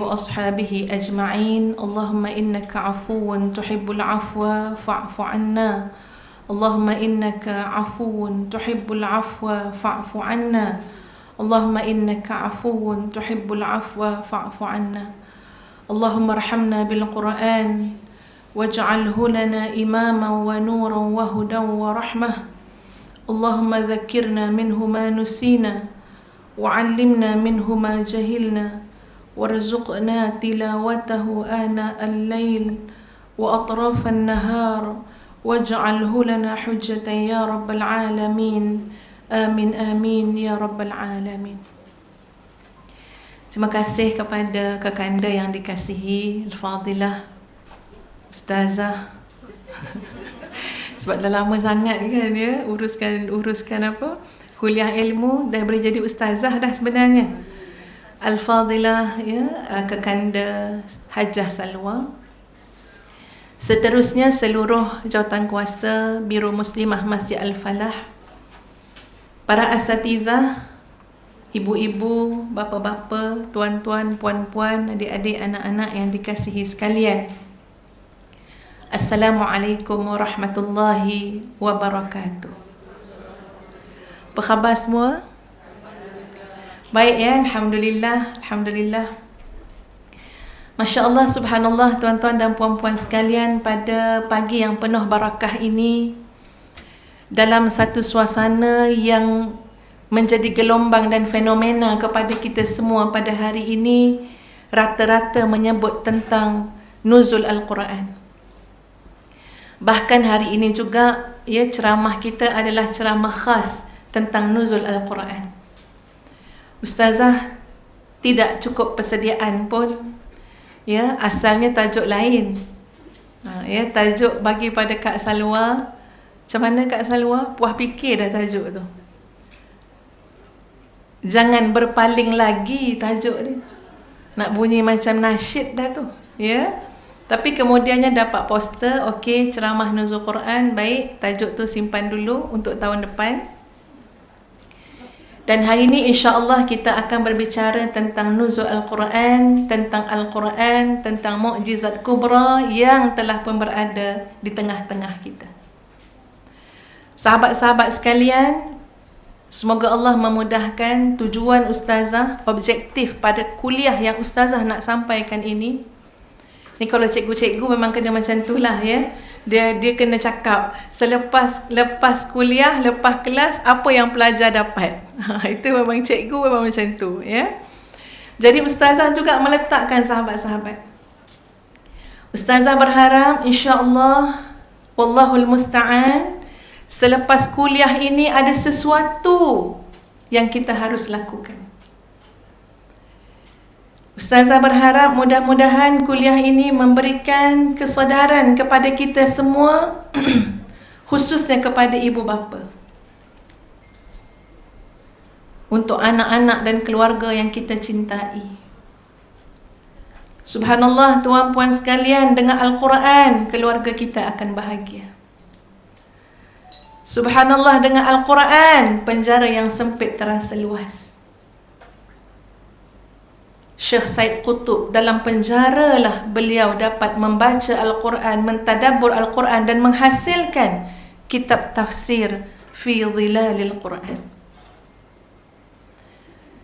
وأصحابه أجمعين. اللهم إنك عفو تحب العفو فاعف عنا. اللهم إنك عفو تحب العفو فاعف عنا. اللهم إنك عفو تحب العفو فاعف عنا. اللهم ارحمنا بالقرآن واجعله لنا إماما ونورا وهدى ورحمة. اللهم ذكرنا منه ما نسينا وعلمنا منه ما جهلنا وارزقنا تلاوته آناء الليل وأطراف النهار واجعله لنا حجة يا رب العالمين. آمين آمين يا رب العالمين. Terima kasih kepada kakanda yang dikasihi Al-Fadilah Ustazah. Sebab dah lama sangat kan ya uruskan apa kuliah ilmu, dah boleh jadi ustazah dah sebenarnya. Al-Fadilah ya, kakanda Hajah Salwa. Seterusnya seluruh jawatankuasa Biro Muslimah Masjid Al-Falah, para asatizah, ibu-ibu, bapa-bapa, tuan-tuan, puan-puan, adik-adik, anak-anak yang dikasihi sekalian. Assalamualaikum warahmatullahi wabarakatuh. Apa khabar semua? Baik ya, Alhamdulillah, Alhamdulillah. Masya Allah, subhanallah, tuan-tuan dan puan-puan sekalian, pada pagi yang penuh barakah ini, dalam satu suasana yang menjadi gelombang dan fenomena kepada kita semua pada hari ini, rata-rata menyebut tentang nuzul Al-Quran. Bahkan hari ini juga ya, ceramah kita adalah ceramah khas tentang nuzul Al-Quran. Ustazah tidak cukup persediaan pun ya, asalnya tajuk lain. Ya, tajuk bagi pada Kak Salwa. Macam mana Kak Salwa? Puas fikir dah tajuk tu. Jangan berpaling lagi tajuk dia. Nak bunyi macam nasyid dah tu, ya. Tapi kemudiannya dapat poster, okey, ceramah nuzul Quran, baik, tajuk tu simpan dulu untuk tahun depan. Dan hari ini insya-Allah kita akan berbicara tentang nuzul Al-Quran, tentang mukjizat kubra yang telah pun berada di tengah-tengah kita. Sahabat-sahabat sekalian, semoga Allah memudahkan tujuan ustazah, objektif pada kuliah yang ustazah nak sampaikan ini. Ni kalau cikgu-cikgu memang kena macam tu lah ya. Dia kena cakap lepas kuliah, lepas kelas, apa yang pelajar dapat. Itu memang cikgu memang macam tu ya. Jadi ustazah juga meletakkan sahabat-sahabat. Ustazah berharap insya-Allah, wallahul musta'an, selepas kuliah ini ada sesuatu yang kita harus lakukan. Ustazah berharap mudah-mudahan kuliah ini memberikan kesedaran kepada kita semua, khususnya kepada ibu bapa, untuk anak-anak dan keluarga yang kita cintai. Subhanallah, tuan puan sekalian, dengan Al-Quran keluarga kita akan bahagia. Subhanallah, dengan Al-Quran penjara yang sempit terasa luas. Syekh Said Qutb dalam penjara lah beliau dapat membaca Al-Quran, mentadabbur Al-Quran dan menghasilkan kitab tafsir fi dhilalil Quran.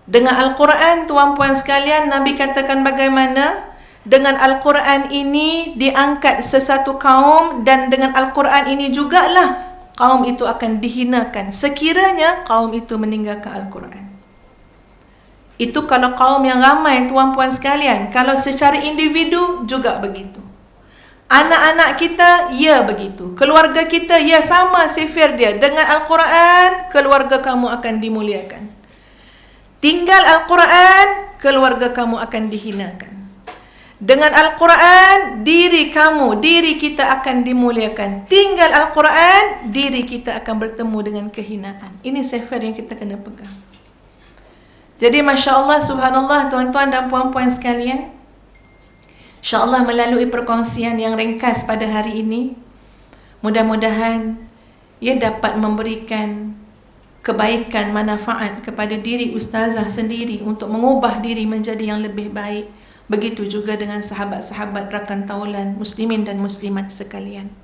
Dengan Al-Quran, tuan-puan sekalian, Nabi katakan bagaimana dengan Al-Quran ini diangkat sesuatu kaum, dan dengan Al-Quran ini jugalah kaum itu akan dihinakan sekiranya kaum itu meninggalkan Al-Quran. Itu kalau kaum yang ramai, tuan-puan sekalian. Kalau secara individu juga begitu. Anak-anak kita, ya begitu. Keluarga kita, ya sama sifir dia. Dengan Al-Quran, keluarga kamu akan dimuliakan. Tinggal Al-Quran, keluarga kamu akan dihinakan. Dengan Al-Quran, diri kita akan dimuliakan. Tinggal Al-Quran, diri kita akan bertemu dengan kehinaan. Ini sifir yang kita kena pegang. Jadi Masya Allah, subhanallah, tuan-tuan dan puan-puan sekalian, insya-Allah melalui perkongsian yang ringkas pada hari ini, mudah-mudahan ia dapat memberikan kebaikan, manfaat kepada diri ustazah sendiri untuk mengubah diri menjadi yang lebih baik, Begitu juga dengan sahabat-sahabat rakan taulan, muslimin dan muslimat sekalian.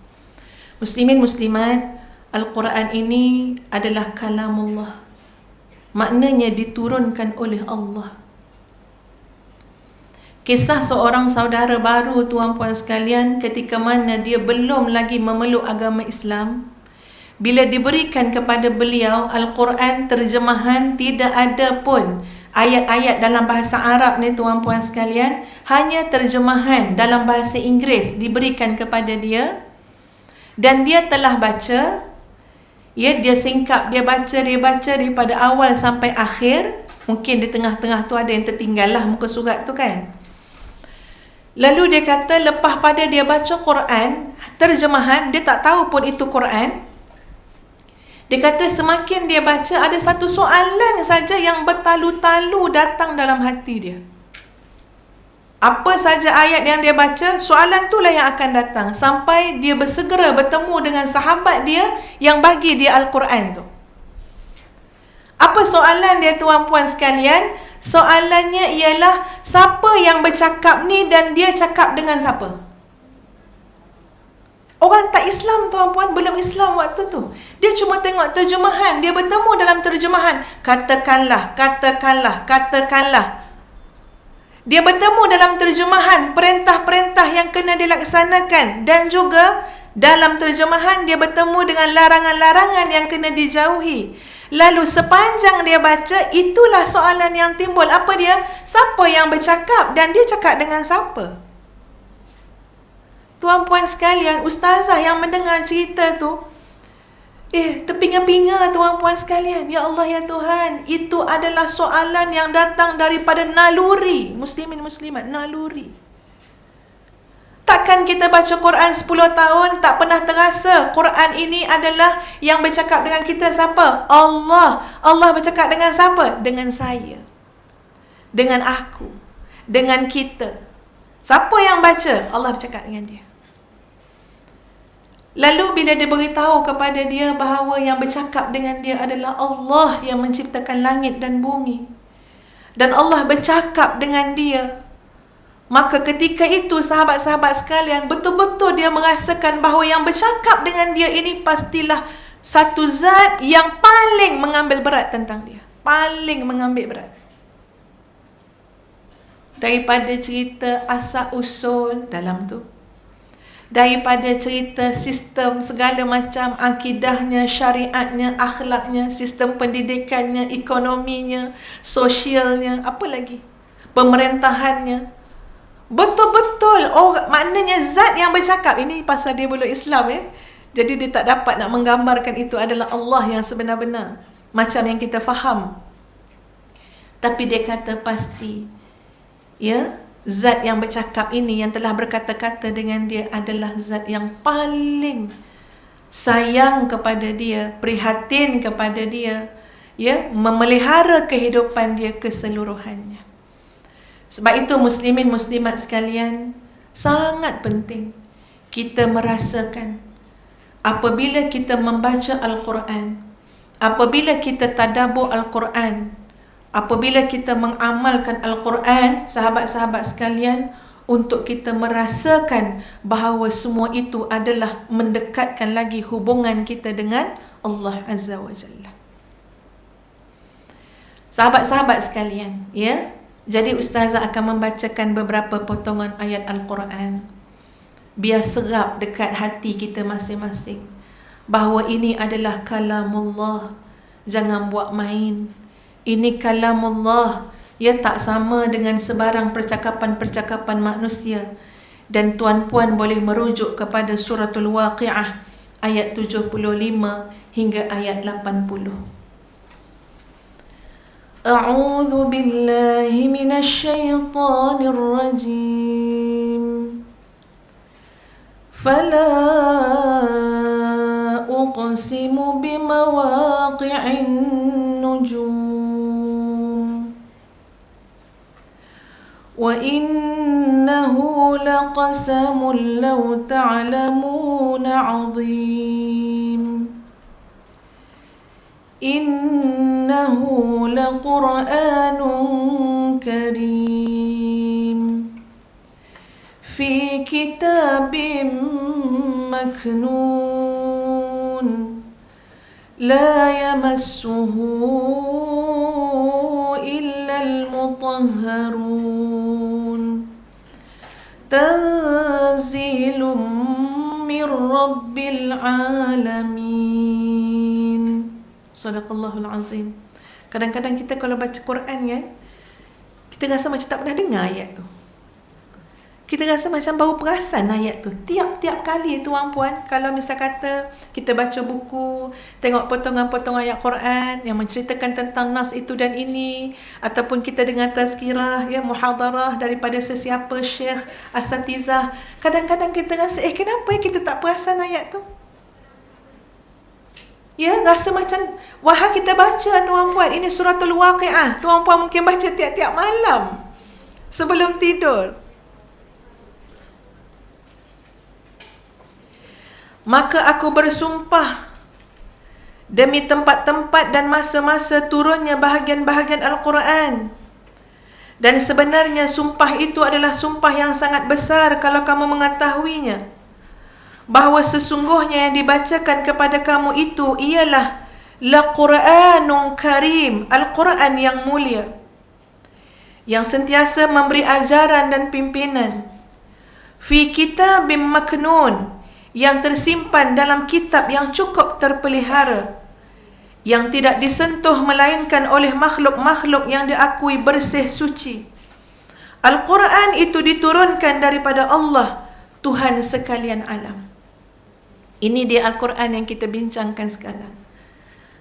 Muslimin muslimat, Al-Quran ini adalah kalamullah. Maknanya diturunkan oleh Allah. Kisah seorang saudara baru, tuan-puan sekalian, ketika mana dia belum lagi memeluk agama Islam, bila diberikan kepada beliau Al-Quran terjemahan, tidak ada pun ayat-ayat dalam bahasa Arab ni, tuan-puan sekalian, hanya terjemahan dalam bahasa Inggeris diberikan kepada dia, dan dia telah baca. Dia singkap, dia baca daripada awal sampai akhir. Mungkin di tengah-tengah tu ada yang tertinggal lah muka surat tu kan. Lalu dia kata, lepas pada dia baca Quran terjemahan, dia tak tahu pun itu Quran. Dia kata semakin dia baca, ada satu soalan saja yang bertalu-talu datang dalam hati dia. Apa saja ayat yang dia baca, soalan itulah yang akan datang. Sampai dia bersegera bertemu dengan sahabat dia yang bagi dia Al-Quran tu. Apa soalan dia, tuan-puan sekalian? Soalannya ialah, siapa yang bercakap ni dan dia cakap dengan siapa? Orang tak Islam, tuan-puan, belum Islam waktu tu. Dia cuma tengok terjemahan, dia bertemu dalam terjemahan. Katakanlah. Dia bertemu dalam terjemahan perintah-perintah yang kena dilaksanakan, dan juga dalam terjemahan dia bertemu dengan larangan-larangan yang kena dijauhi. Lalu sepanjang dia baca, itulah soalan yang timbul. Apa dia? Siapa yang bercakap dan dia cakap dengan siapa? Tuan-puan sekalian, ustazah yang mendengar cerita tu, terpinga-pinga, tuan-puan sekalian. Ya Allah, ya Tuhan, itu adalah soalan yang datang daripada naluri. Muslimin muslimat, naluri. Takkan kita baca Quran 10 tahun tak pernah terasa Quran ini adalah yang bercakap dengan kita siapa? Allah. Allah bercakap dengan siapa? Dengan saya, dengan aku, dengan kita. Siapa yang baca? Allah bercakap dengan dia. Lalu bila dia beritahu kepada dia bahawa yang bercakap dengan dia adalah Allah yang menciptakan langit dan bumi, dan Allah bercakap dengan dia, maka ketika itu sahabat-sahabat sekalian, betul-betul dia merasakan bahawa yang bercakap dengan dia ini pastilah satu zat yang paling mengambil berat tentang dia. Paling mengambil berat. Daripada cerita asal-usul dalam tu, daripada cerita sistem segala macam, akidahnya, syariatnya, akhlaknya, sistem pendidikannya, ekonominya, sosialnya, apa lagi, pemerintahannya. Betul-betul, maknanya zat yang bercakap ini, pasal dia belum Islam jadi dia tak dapat nak menggambarkan itu adalah Allah yang sebenar-benar macam yang kita faham. Tapi dia kata pasti, zat yang bercakap ini, yang telah berkata-kata dengan dia, adalah zat yang paling sayang kepada dia, prihatin kepada dia, memelihara kehidupan dia keseluruhannya. Sebab itu muslimin muslimat sekalian, sangat penting kita merasakan apabila kita membaca Al-Quran, apabila kita tadabbur Al-Quran, apabila kita mengamalkan Al-Quran, sahabat-sahabat sekalian, untuk kita merasakan bahawa semua itu adalah mendekatkan lagi hubungan kita dengan Allah Azza wa Jalla. Sahabat-sahabat sekalian, jadi ustazah akan membacakan beberapa potongan ayat Al-Quran, biar serap dekat hati kita masing-masing bahawa ini adalah kalamullah. Jangan buat main. Ini kalamullah, tak sama dengan sebarang percakapan-percakapan manusia. Dan tuan-puan boleh merujuk kepada suratul Waqi'ah ayat 75 hingga ayat 80. A'udzu billahi minasyaitonir rajim. Fala uqsimu bimawaqi'in nujum. Wa innahu laqasamun law ta'lamuna 'azim. Innahu laqur'anun karim. في كتاب مكنون لا يمسه إلا المطهرون تنزيل من رب العالمين. Sadaqallahul Azim. Kadang-kadang kita kalau baca Quran kan, kita rasa macam tak pernah dengar ayat tu. Kita rasa macam baru perasan ayat tu. Tiap-tiap kali tuan puan, kalau misal kata kita baca buku, tengok potongan-potongan ayat Quran yang menceritakan tentang nas itu dan ini, ataupun kita dengar tazkirah, ya, muhadarah daripada sesiapa syekh, asatizah, kadang-kadang kita rasa, kenapa kita tak perasan ayat tu? Ya, rasa macam wahai kita baca tuan puan, ini suratul Waqiah, tuan puan mungkin baca tiap-tiap malam sebelum tidur. Maka aku bersumpah demi tempat-tempat dan masa-masa turunnya bahagian-bahagian Al-Quran. Dan sebenarnya sumpah itu adalah sumpah yang sangat besar kalau kamu mengetahuinya, bahawa sesungguhnya yang dibacakan kepada kamu itu ialah La-Quranun Karim, Al-Quran yang mulia, yang sentiasa memberi ajaran dan pimpinan. Fi kitabim maknun, yang tersimpan dalam kitab yang cukup terpelihara, yang tidak disentuh melainkan oleh makhluk-makhluk yang diakui bersih suci. Al-Quran itu diturunkan daripada Allah, Tuhan sekalian alam. Ini dia Al-Quran yang kita bincangkan sekarang.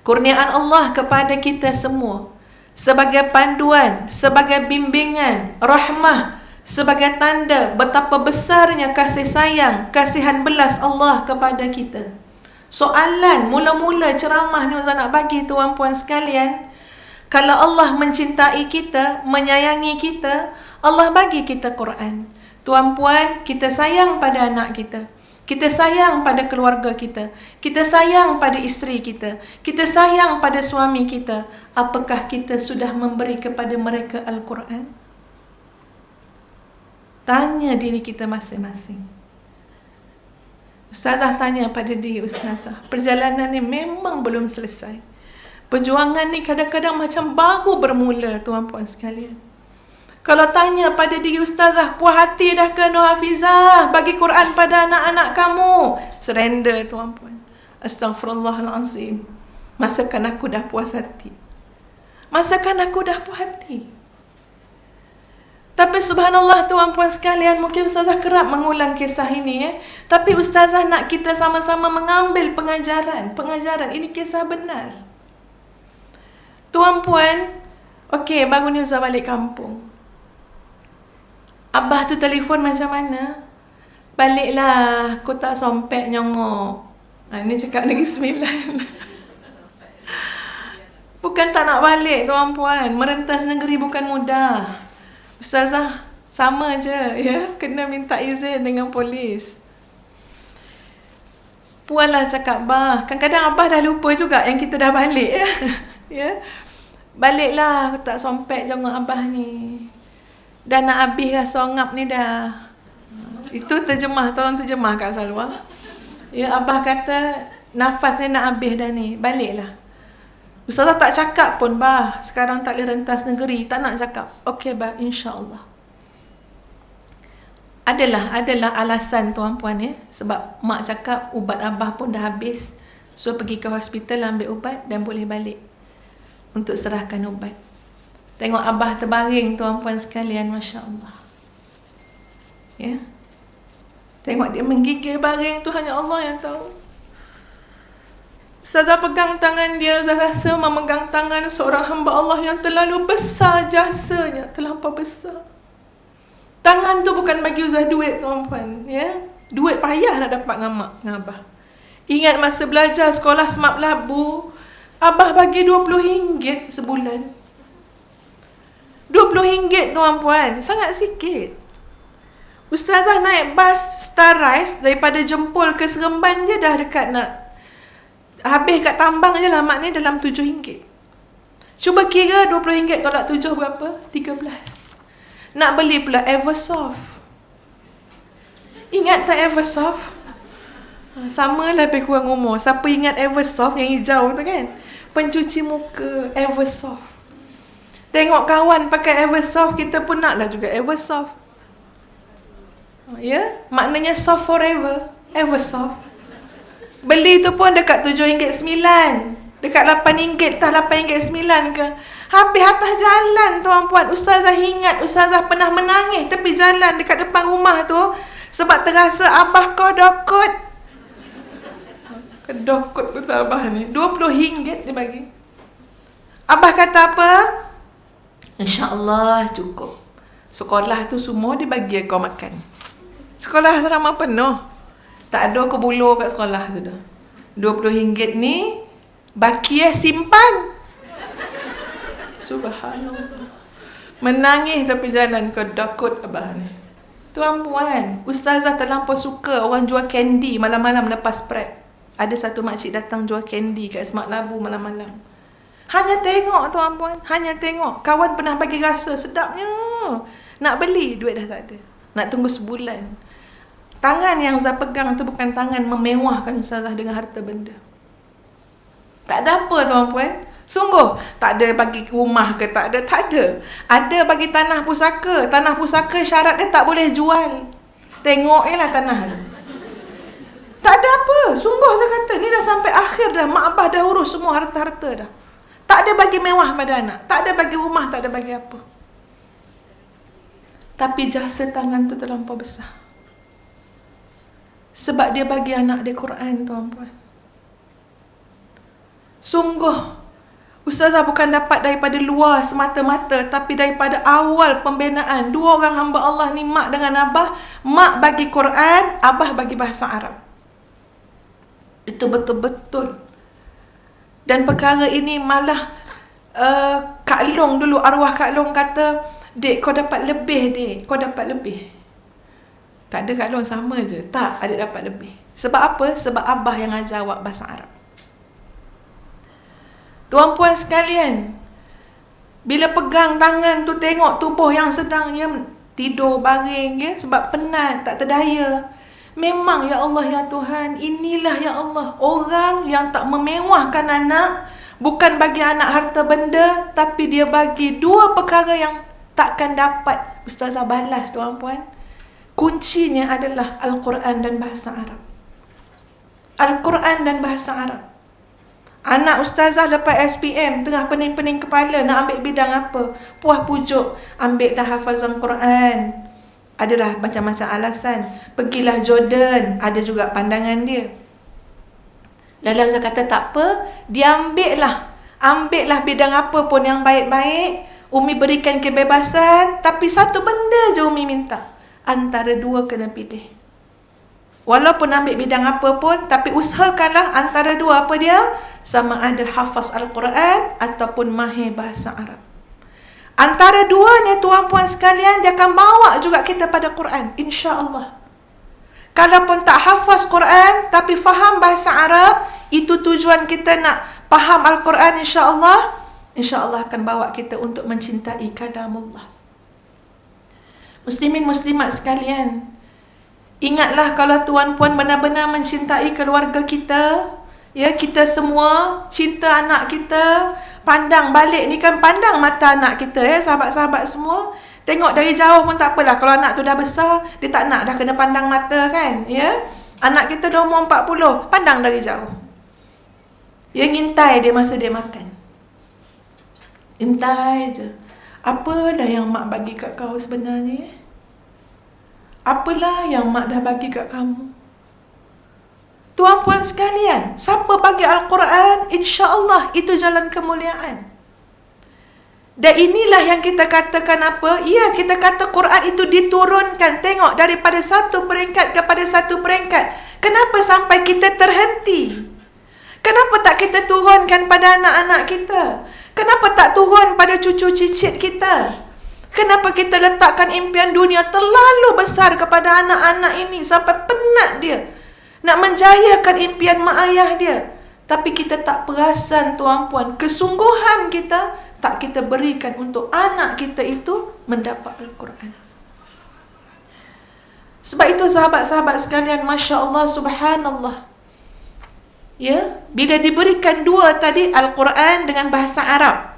Kurniaan Allah kepada kita semua, sebagai panduan, sebagai bimbingan, rahmah, sebagai tanda betapa besarnya kasih sayang, kasihan belas Allah kepada kita. Soalan mula-mula ceramah ni Ustaz nak bagi tuan puan sekalian, kalau Allah mencintai kita, menyayangi kita, Allah bagi kita Quran. Tuan puan, kita sayang pada anak kita, kita sayang pada keluarga kita, kita sayang pada isteri kita, kita sayang pada suami kita. Apakah kita sudah memberi kepada mereka Al-Quran? Tanya diri kita masing-masing. Ustazah tanya pada diri ustazah, perjalanan ni memang belum selesai. Perjuangan ni kadang-kadang macam baru bermula tuan puan sekalian. Kalau tanya pada diri ustazah, puas hati dah ke Nur Hafizah bagi Quran pada anak-anak kamu? Surrender tuan puan. Astaghfirullahalazim. Masakan aku dah puas hati? Masakan aku dah puas hati? Tapi subhanallah tuan puan sekalian, mungkin ustazah kerap mengulang kisah ini, tapi ustazah nak kita sama-sama mengambil pengajaran. Ini kisah benar. Tuan puan, okey, baru ni ustazah balik kampung. Abah tu telefon macam mana? Baliklah, aku tak sompek nyongok. Ini cakap Negeri Sembilan. Bukan tak nak balik tuan puan, merentas negeri bukan mudah. Ustazah sama je, ya, kena minta izin dengan polis. Puan lah cakap, bah, kadang-kadang abah dah lupa juga yang kita dah balik, ya. Ya. Baliklah, aku tak sompek jongok abah ni. Dah nak habis dah songap ni dah. Itu terjemah, tolong terjemah Kak Salwa. Ya, abah kata nafas ni nak habis dah ni, baliklah. Ustazah tak cakap pun, bah, sekarang tak boleh rentas negeri, tak nak cakap. Okey, bah, insya-Allah. Adalah alasan tuan puan, ya, sebab mak cakap ubat abah pun dah habis. So pergi ke hospital ambil ubat dan boleh balik untuk serahkan ubat. Tengok abah terbaring tuan puan sekalian, masya-Allah. Ya. Tengok dia menggigil baring tu, hanya Allah yang tahu. Ustazah pegang tangan dia, saya rasa memegang tangan seorang hamba Allah yang terlalu besar jasanya, terlampau besar. Tangan tu bukan bagi Ustazah duit tuan puan, ya. Duit payah nak dapat dengan mak, dengan abah. Ingat masa belajar sekolah Semak Labu, abah bagi RM20 sebulan. RM20 tuan puan, sangat sikit. Ustazah naik bas Starrise daripada Jempol ke Seremban je dah dekat nak habis kat Tambang je lah, maknanya dalam RM7. Cuba kira RM20 tolak 7 berapa? 13. Nak beli pula Eversoft. Ingat tak Eversoft? Sama lah lebih kurang umur. Siapa ingat Eversoft yang hijau tu kan? Pencuci muka Eversoft. Tengok kawan pakai Eversoft, kita pun nak lah juga Eversoft. Ya, maknanya soft forever. Eversoft. Beli tu pun dekat RM7.9, dekat RM8, tak RM8.9 ke. Habis atas jalan tuan-puan, ustazah ingat ustazah pernah menangis tepi jalan dekat depan rumah tu sebab terasa abah kau dokut. Kedokut betul abah ni. RM20 dia bagi. Abah kata apa? InsyaAllah cukup. Sekolah tu semua dia bagi kau makan. Sekolah asrama penuh. Tak ada kebuluh kat sekolah tu dah. RM20 ni baki simpan. Subhanallah. Menangis tepi jalan kau dokut abah ni. Tuan-puan, ustazah terlampau suka orang jual candy malam-malam lepas prep. Ada satu makcik datang jual candy kat Semak Labu malam-malam. Hanya tengok tuan-puan, hanya tengok. Kawan pernah bagi rasa sedapnya. Nak beli, duit dah tak ada. Nak tunggu sebulan. Tangan yang Ustazah pegang tu bukan tangan memewahkan Ustazah dengan harta benda. Tak ada apa tuan-puan. Sungguh, tak ada bagi rumah ke, tak ada. Ada bagi tanah pusaka. Tanah pusaka syarat dia tak boleh jual. Tengok je lah tanah tu. Tak ada apa. Sungguh saya kata, ni dah sampai akhir dah. Mak abah dah urus semua harta-harta dah. Tak ada bagi mewah pada anak. Tak ada bagi rumah, tak ada bagi apa. Tapi jasa tangan tu terlampau besar. Sebab dia bagi anak dia Quran, tuan-puan. Sungguh, ustazah bukan dapat daripada luar semata-mata, tapi daripada awal pembinaan. Dua orang hamba Allah ni, mak dengan abah. Mak bagi Quran, abah bagi bahasa Arab. Itu betul-betul. Dan perkara ini malah Kak Long dulu, arwah Kak Long kata, "Dek, kau dapat lebih, dek. Kau dapat lebih." Tak ada Kak Long, sama je. Tak, adik dapat lebih. Sebab apa? Sebab abah yang ajar awak bahasa Arab. Tuan-puan sekalian, bila pegang tangan tu, tengok tubuh yang sedang ya, tidur baring ya, sebab penat, tak terdaya. Memang ya Allah ya Tuhan, inilah ya Allah orang yang tak memewahkan anak, bukan bagi anak harta benda, tapi dia bagi dua perkara yang takkan dapat ustazah balas tuan-puan. Kuncinya adalah Al-Quran dan bahasa Arab. Al-Quran dan bahasa Arab. Anak ustazah lepas SPM, tengah pening-pening kepala nak ambil bidang apa, puas pujuk, ambil dah hafazan Quran. Adalah macam-macam alasan. Pergilah Jordan, ada juga pandangan dia. Lalu saya kata tak apa, dia ambillah bidang apa pun yang baik-baik. Umi berikan kebebasan, tapi satu benda je Umi minta. Antara dua kena pilih. Walaupun ambil bidang apa pun, tapi usahakanlah antara dua apa dia? Sama ada hafaz Al-Quran ataupun mahir bahasa Arab. Antara duanya tuan-puan sekalian, dia akan bawa juga kita pada Quran, insya-Allah. Kalaupun tak hafaz Quran tapi faham bahasa Arab, itu tujuan kita nak faham Al-Quran, insya-Allah akan bawa kita untuk mencintai kalamullah. Muslimin muslimat sekalian, ingatlah kalau tuan-puan benar-benar mencintai keluarga kita, ya, kita semua cinta anak kita. Pandang balik ni kan, pandang mata anak kita ya, sahabat-sahabat semua. Tengok dari jauh pun tak apalah. Kalau anak tu dah besar, dia tak nak dah kena pandang mata kan, ya. Anak kita dah umur 40, pandang dari jauh. Ya, ngintai dia masa dia makan. Intai je. Apalah yang mak bagi kat kau sebenarnya? Apalah yang mak dah bagi kat kamu? Tuan-puan sekalian, siapa bagi Al-Quran, insya-Allah itu jalan kemuliaan. Dan inilah yang kita katakan apa? Ya, kita kata Quran itu diturunkan. Tengok, daripada satu peringkat kepada satu peringkat. Kenapa sampai kita terhenti? Kenapa tak kita turunkan pada anak-anak kita? Kenapa tak turun pada cucu cicit kita? Kenapa kita letakkan impian dunia terlalu besar kepada anak-anak ini sampai penat dia nak menjayakan impian mak ayah dia? Tapi kita tak perasan tuan-puan, kesungguhan kita tak kita berikan untuk anak kita itu mendapat Al-Quran. Sebab itu sahabat-sahabat sekalian, Masya Allah, Subhanallah, ya, bila diberikan dua tadi, Al-Quran dengan bahasa Arab,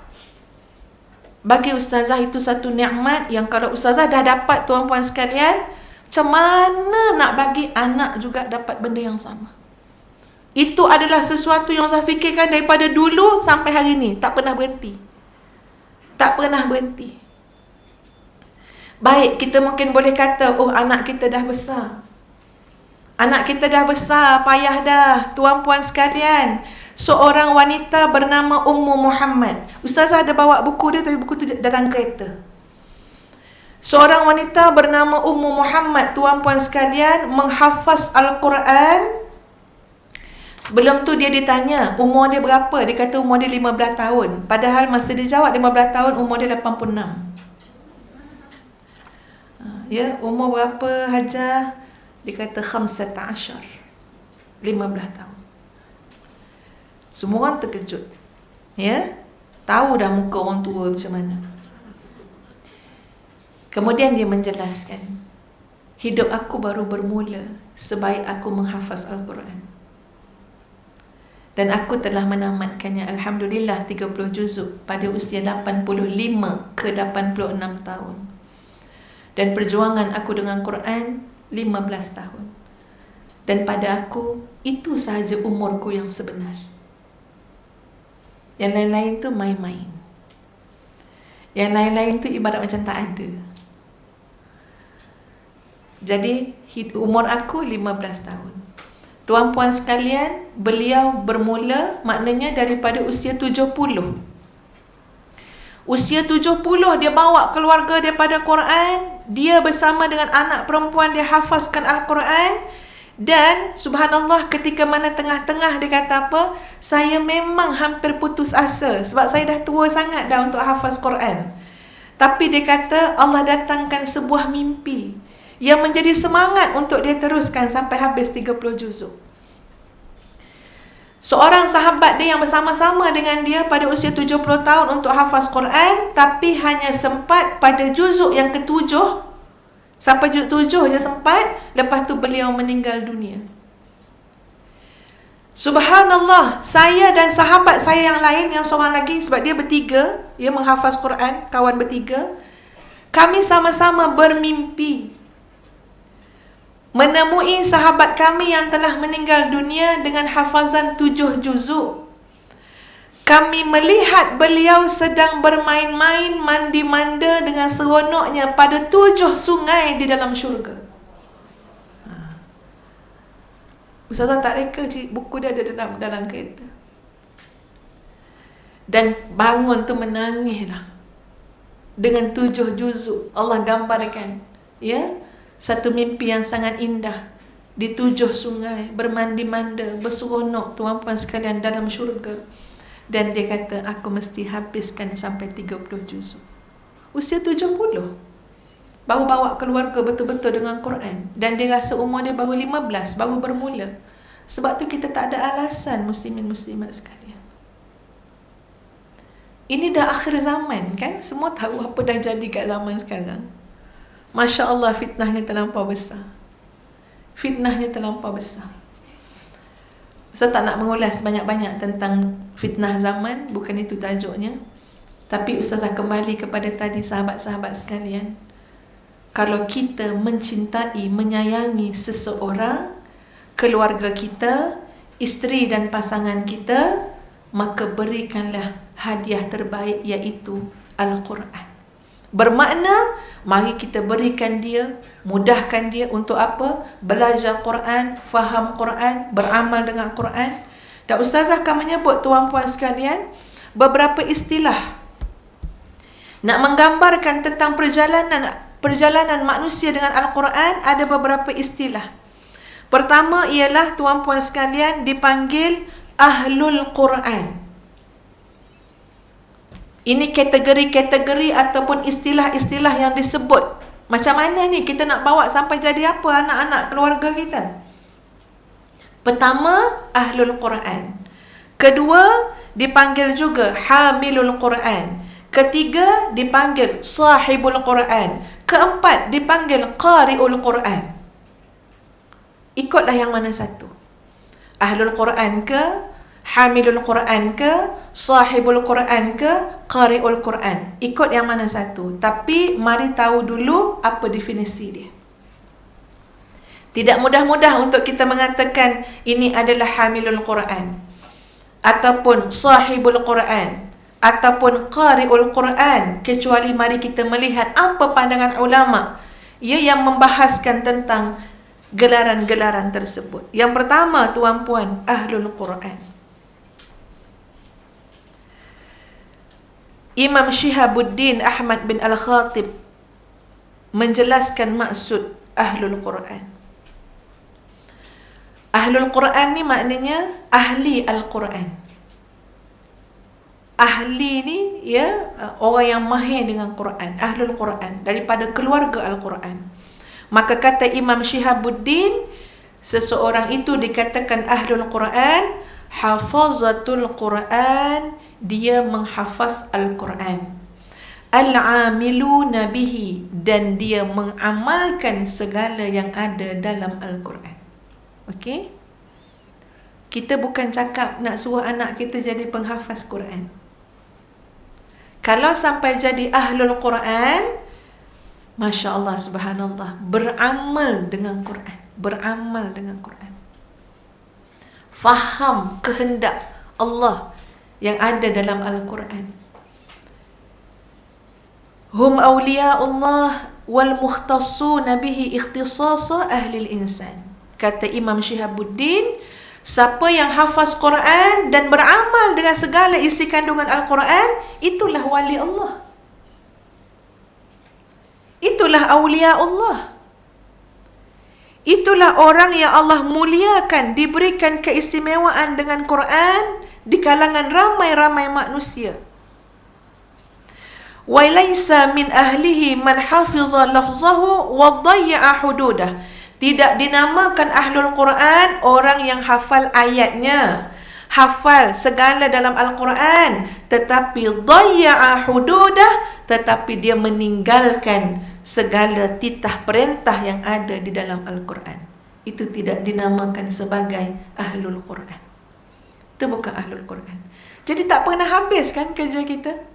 bagi ustazah itu satu nikmat yang kalau ustazah dah dapat, tuan-puan sekalian, macam mana nak bagi anak juga dapat benda yang sama? Itu adalah sesuatu yang saya fikirkan daripada dulu sampai hari ini. Tak pernah berhenti. Tak pernah berhenti. Baik, kita mungkin boleh kata, oh, anak kita dah besar. Anak kita dah besar, payah dah. Tuan-puan sekalian, seorang wanita bernama Ummu Muhammad. Ustazah ada bawa buku dia, tapi buku tu dalam kereta. Seorang wanita bernama Ummu Muhammad, tuan-puan sekalian, menghafaz Al-Quran. Sebelum tu dia ditanya, umur dia berapa? Dia kata umur dia 15 tahun. Padahal masa dia jawab 15 tahun, umur dia 86. Ya, umur berapa Hajah? Dia kata 15 tahun. Semua orang terkejut. Ya, tahu dah muka orang tua macam mana. Kemudian dia menjelaskan, hidup aku baru bermula sebaik aku menghafaz Al-Quran. Dan aku telah menamatkannya, Alhamdulillah, 30 juzuk pada usia 85 ke 86 tahun. Dan perjuangan aku dengan Quran 15 tahun. Dan pada aku, itu sahaja umurku yang sebenar. Yang lain-lain tu main-main. Yang lain-lain tu ibarat macam tak ada. Jadi umur aku 15 tahun. Tuan-puan sekalian, beliau bermula maknanya daripada usia 70. Usia 70 dia bawa keluarga daripada Quran. Dia bersama dengan anak perempuan dia hafazkan Al-Quran. Dan subhanallah, ketika mana tengah-tengah dia kata apa? Saya memang hampir putus asa sebab saya dah tua sangat dah untuk hafaz Quran. Tapi dia kata Allah datangkan sebuah mimpi yang menjadi semangat untuk dia teruskan sampai habis 30 juzuk. Seorang sahabat dia yang bersama-sama dengan dia pada usia 70 tahun untuk hafaz Quran, tapi hanya sempat pada juzuk yang ketujuh. Sampai juzuk 7 je sempat, lepas tu beliau meninggal dunia. Subhanallah, saya dan sahabat saya yang lain, yang seorang lagi, sebab dia bertiga, dia menghafaz Quran, kawan bertiga, kami sama-sama bermimpi menemui sahabat kami yang telah meninggal dunia dengan hafazan 7 juzuk. Kami melihat beliau sedang bermain-main, mandi-manda dengan seronoknya pada 7 sungai di dalam syurga. Ustazah tak reka buku dia ada dalam kereta. Dan bangun tu menangislah. Dengan 7 juzuk Allah gambarkan, ya, satu mimpi yang sangat indah di 7 sungai, bermandi-manda, berseronok, tuan-puan sekalian, dalam syurga. Dan dia kata, aku mesti habiskan sampai 30 juzuk. Usia 70, baru bawa keluarga betul-betul dengan Quran. Dan dia rasa umur dia baru 15, baru bermula. Sebab tu kita tak ada alasan, muslimin muslimat sekalian. Ini dah akhir zaman kan? Semua tahu apa dah jadi kat zaman sekarang. Masya Allah, fitnahnya terlampau besar. Fitnahnya terlampau besar. Saya tak nak mengulas banyak-banyak tentang fitnah zaman, bukan itu tajuknya. Tapi Ustazah kembali kepada tadi, sahabat-sahabat sekalian. Kalau kita mencintai, menyayangi seseorang, keluarga kita, isteri dan pasangan kita, maka berikanlah hadiah terbaik, iaitu Al-Quran. Bermakna, mari kita berikan dia, mudahkan dia untuk apa? Belajar Quran, faham Quran, beramal dengan Quran. Dan Ustazah akan menyebut, tuan-puan sekalian, beberapa istilah nak menggambarkan tentang perjalanan manusia dengan Al-Quran. Ada beberapa istilah. Pertama ialah, tuan-puan sekalian, dipanggil Ahlul Quran. Ini kategori-kategori ataupun istilah-istilah yang disebut. Macam mana ni kita nak bawa sampai jadi apa anak-anak keluarga kita? Pertama, Ahlul Quran. Kedua, dipanggil juga Hamilul Quran. Ketiga, dipanggil Sahibul Quran. Keempat, dipanggil Qari'ul Quran. Ikutlah yang mana satu. Ahlul Quran ke, hamilul Quran ke, sahibul Quran ke, qari'ul Quran. Ikut yang mana satu. Tapi mari tahu dulu apa definisi dia. Tidak mudah-mudah untuk kita mengatakan ini adalah hamilul Quran, ataupun sahibul Quran, ataupun qari'ul Quran, kecuali mari kita melihat apa pandangan ulama yang membahaskan tentang gelaran-gelaran tersebut. Yang pertama, tuan-puan, Ahlul Quran. Imam Syihabuddin Ahmad bin Al-Khatib menjelaskan maksud Ahlul Quran. Ahlul Quran ni maknanya ahli Al-Quran. Ahli ni orang yang mahir dengan Quran, Ahlul Quran, daripada keluarga Al-Quran. Maka kata Imam Syihabuddin, seseorang itu dikatakan Ahlul Quran, hafazatul Quran, dia menghafaz Al-Quran, al-amiluna bihi, dan dia mengamalkan segala yang ada dalam Al-Quran. Okey? Kita bukan cakap nak suruh anak kita jadi penghafaz Quran. Kalau sampai jadi Ahlul Quran, Masya Allah, subhanallah, beramal dengan Quran, beramal dengan Quran, faham kehendak Allah yang ada dalam Al-Quran. Hum awliya'ullah wal mukhtassuna bihi ikhtisasa ahli al-insan. Kata Imam Syihabuddin, siapa yang hafaz Quran dan beramal dengan segala isi kandungan Al-Quran, itulah wali Allah. Itulah awliya Allah. Itulah orang yang Allah muliakan, diberikan keistimewaan dengan Quran di kalangan ramai-ramai manusia. Wa laysa min ahlihi man hafiza lafzahu wa dhayya'a hududah. Tidak dinamakan Ahlul Quran orang yang hafal ayatnya, hafal segala dalam Al-Quran, tetapi dhayya'a hududah, tetapi dia meninggalkan segala titah perintah yang ada di dalam Al-Quran. Itu tidak dinamakan sebagai Ahlul Quran. Itu bukan Ahlul Quran. Jadi tak pernah habis kan kerja kita?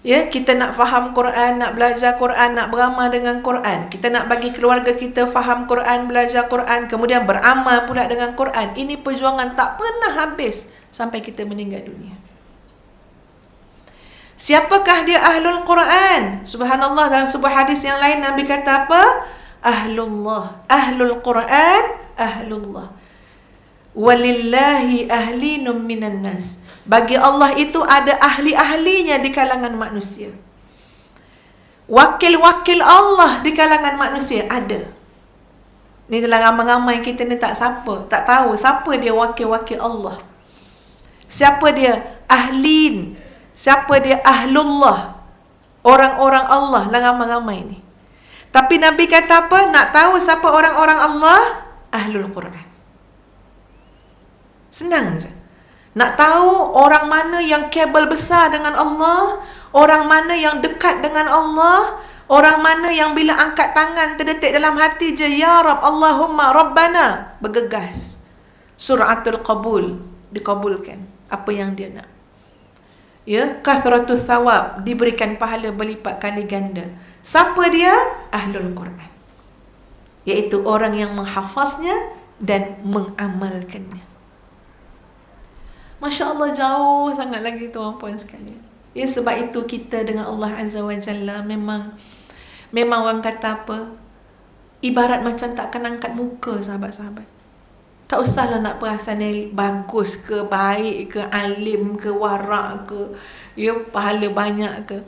Ya, kita nak faham Quran, nak belajar Quran, nak beramal dengan Quran. Kita nak bagi keluarga kita faham Quran, belajar Quran, kemudian beramal pula dengan Quran. Ini perjuangan tak pernah habis sampai kita meninggal dunia. Siapakah dia Ahlul Quran? Subhanallah, dalam sebuah hadis yang lain Nabi kata apa? Ahlullah. Ahlul Quran, Ahlullah. Walillahi ahlinum minan nas. Bagi Allah itu ada ahli-ahlinya di kalangan manusia. Wakil-wakil Allah di kalangan manusia ada. Ni dalam ramai-ramai kita ni tak tahu siapa dia wakil-wakil Allah. Siapa dia ahlin? Siapa dia ahlullah? Orang-orang Allah dalam ramai-ramai ni. Tapi Nabi kata apa? Nak tahu siapa orang-orang Allah? Ahlul Quran. Senang je. Nak tahu orang mana yang kabel besar dengan Allah, orang mana yang dekat dengan Allah, orang mana yang bila angkat tangan terdetik dalam hati je, Ya Rab, Allahumma Rabbana, bergegas. Suratul qabul, dikabulkan apa yang dia nak. Ya, kathratul thawab, diberikan pahala berlipat kali ganda. Siapa dia? Ahlul Quran. Iaitu orang yang menghafaznya dan mengamalkannya. Masya Allah, jauh sangat lagi tuan-puan sekalian. Ya, sebab itu kita dengan Allah Azza wa Jalla memang orang kata apa? Ibarat macam takkan angkat muka, sahabat-sahabat. Tak usahlah nak perasan bagus ke, baik ke, alim ke, warak ke, ya, pahala banyak ke.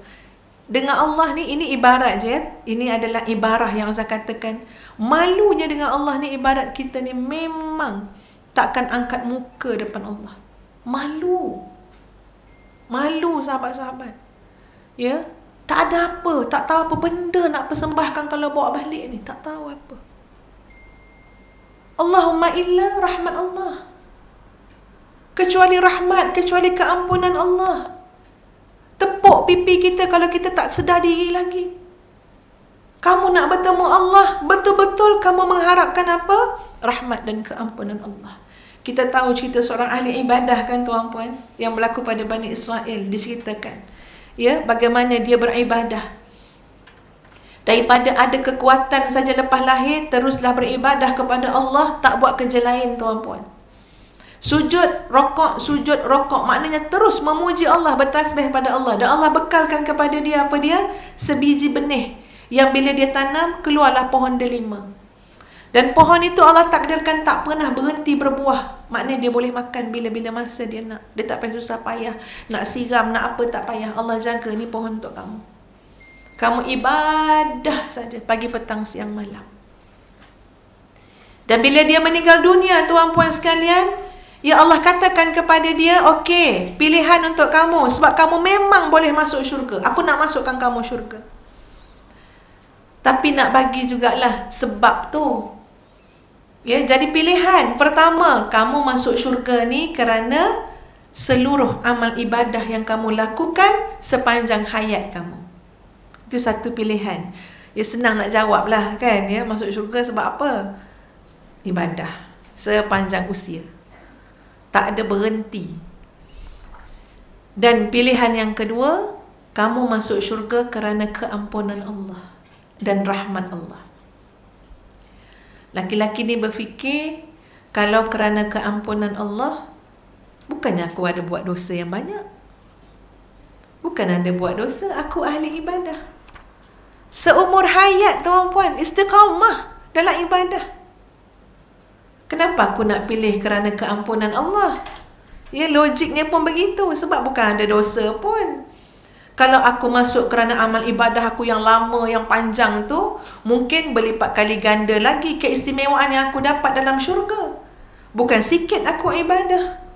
Dengan Allah ni, ini ibarat je. Ini adalah ibarah yang saya katakan. Malunya dengan Allah ni, ibarat kita ni memang takkan angkat muka depan Allah. Malu, sahabat-sahabat. Ya, tak ada apa, tak tahu apa benda nak persembahkan kalau bawa balik ni, tak tahu apa. Allahumma illa rahmat Allah. Kecuali rahmat, kecuali keampunan Allah. Tepuk pipi kita kalau kita tak sedar diri lagi. Kamu nak bertemu Allah, betul-betul kamu mengharapkan apa? rahmat dan keampunan Allah. Kita tahu cerita seorang ahli ibadah kan tuan-puan, yang berlaku pada Bani Israel, diceritakan ya bagaimana dia beribadah. Daripada ada kekuatan saja lepas lahir, teruslah beribadah kepada Allah, tak buat kerja lain tuan-puan. Sujud, rokok, maknanya terus memuji Allah, bertasbih pada Allah. Dan Allah bekalkan kepada dia apa dia? Sebiji benih yang bila dia tanam, keluarlah pohon delima. Dan pohon itu Allah takdirkan tak pernah berhenti berbuah. Maknanya dia boleh makan bila-bila masa dia nak. Dia tak payah susah payah nak siram, nak apa tak payah. Allah jaga, ni pohon untuk kamu. Kamu ibadah saja pagi, petang, siang, malam. Dan bila dia meninggal dunia tuan-puan sekalian, ya Allah katakan kepada dia, okey, pilihan untuk kamu, sebab kamu memang boleh masuk syurga. Aku nak masukkan kamu syurga. Tapi nak bagi jugalah sebab tu. Ya, jadi pilihan pertama, kamu masuk syurga ni kerana seluruh amal ibadah yang kamu lakukan sepanjang hayat kamu. Itu satu pilihan. Ya, senang nak jawab lah kan, ya, masuk syurga sebab apa? Ibadah sepanjang usia, tak ada berhenti. Dan pilihan yang kedua, kamu masuk syurga kerana keampunan Allah dan rahmat Allah. Laki-laki ni berfikir, kalau kerana keampunan Allah, bukannya aku ada buat dosa yang banyak. Bukan ada buat dosa, aku ahli ibadah. Seumur hayat tuan-puan, istiqamah dalam ibadah. Kenapa aku nak pilih kerana keampunan Allah? Ya, logiknya pun begitu. Sebab bukan ada dosa pun. Kalau aku masuk kerana amal ibadah aku yang lama, yang panjang tu, mungkin berlipat kali ganda lagi keistimewaan yang aku dapat dalam syurga. Bukan sikit aku ibadah.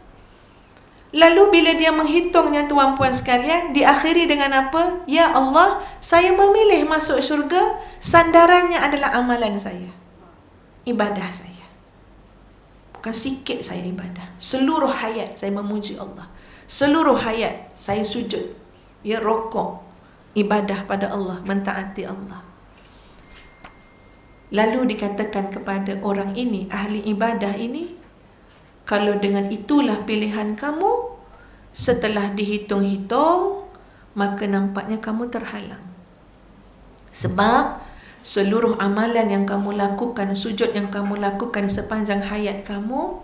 Lalu bila dia menghitungnya tuan-puan sekalian, diakhiri dengan apa? Ya Allah, saya memilih masuk syurga, sandarannya adalah amalan saya, ibadah saya. Bukan sikit saya ibadah. Seluruh hayat saya memuji Allah. Seluruh hayat saya sujud, ya, rokok, ibadah pada Allah, mentaati Allah. Lalu dikatakan kepada orang ini, ahli ibadah ini, kalau dengan itulah pilihan kamu, setelah dihitung-hitung, maka nampaknya kamu terhalang. Sebab seluruh amalan yang kamu lakukan, sujud yang kamu lakukan sepanjang hayat kamu,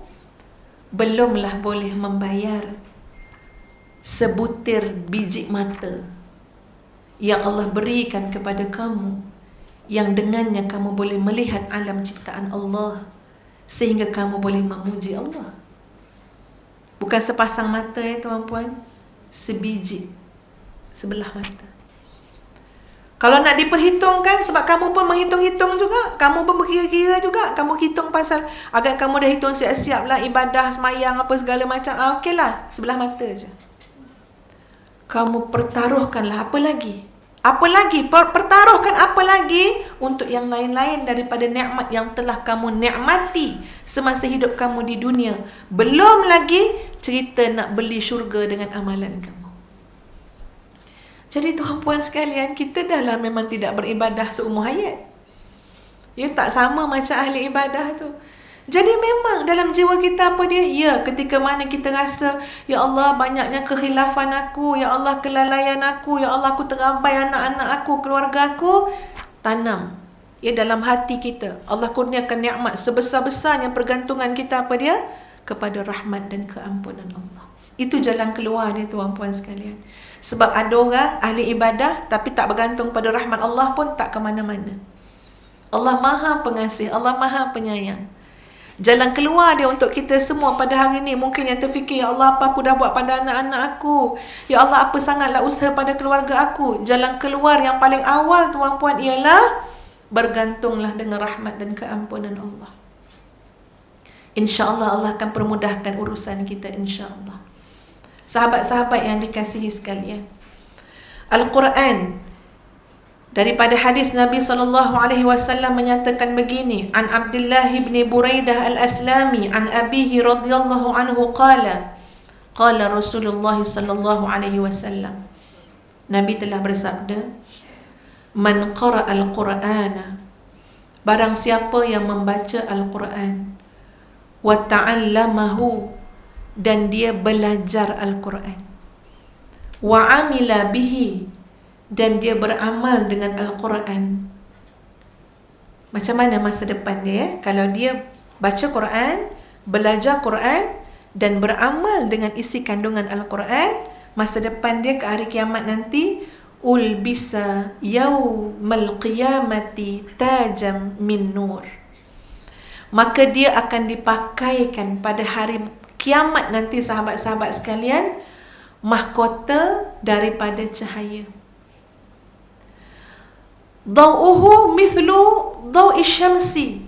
belumlah boleh membayar sebutir biji mata yang Allah berikan kepada kamu, yang dengannya kamu boleh melihat alam ciptaan Allah, sehingga kamu boleh memuji Allah. Bukan sepasang mata ya tuan-puan, sebiji, sebelah mata. Kalau nak diperhitungkan, sebab kamu pun menghitung-hitung juga, kamu pun berkira-kira juga, kamu hitung pasal agak kamu dah hitung siap-siap lah ibadah, semayang apa segala macam, okeylah, sebelah mata je. Kamu pertaruhkanlah apa lagi? Apa lagi? Pertaruhkan apa lagi untuk yang lain-lain daripada nikmat yang telah kamu nikmati semasa hidup kamu di dunia. Belum lagi cerita nak beli syurga dengan amalan kamu. Jadi tuan-puan sekalian, kita dah lah memang tidak beribadah seumur hayat. Ya, tak sama macam ahli ibadah tu. Jadi memang dalam jiwa kita apa dia? Ya, ketika mana kita rasa, ya Allah banyaknya kekhilafan aku, ya Allah kelalaian aku, ya Allah aku terabai anak-anak aku, keluarga aku, tanam ya dalam hati kita. Allah kurniakan nikmat sebesar-besarnya, pergantungan kita apa dia? Kepada rahmat dan keampunan Allah. Itu jalan keluar dia tuan-puan sekalian. Sebab ada orang ahli ibadah tapi tak bergantung pada rahmat Allah pun tak ke mana-mana. Allah Maha Pengasih, Allah Maha Penyayang. Jalan keluar dia untuk kita semua pada hari ini, mungkin yang terfikir, ya Allah apa aku dah buat pada anak-anak aku, ya Allah apa sangatlah usaha pada keluarga aku. Jalan keluar yang paling awal tuan-puan ialah bergantunglah dengan rahmat dan keampunan Allah. InsyaAllah Allah akan permudahkan urusan kita, insyaAllah. Sahabat-sahabat yang dikasihi sekalian, Al-Quran daripada hadis Nabi SAW menyatakan begini, an Abdullah bin Buraidah al-Aslami an abihi radhiyallahu anhu qala Rasulullah SAW, Nabi telah bersabda, man qara'a al-Qur'ana barang siapa yang membaca Al-Quran, wa ta'allamahu, dan dia belajar Al-Quran, wa amila bihi, dan dia beramal dengan Al-Quran. Macam mana masa depan dia? Kalau dia baca Quran, belajar Quran, dan beramal dengan isi kandungan Al-Quran, masa depan dia ke hari kiamat nanti, ulbisa yaumal qiyamati tajam min nur, maka dia akan dipakaikan pada hari kiamat nanti, sahabat-sahabat sekalian, mahkota daripada cahaya. Daw'uhu mithlu daw'i syamsi,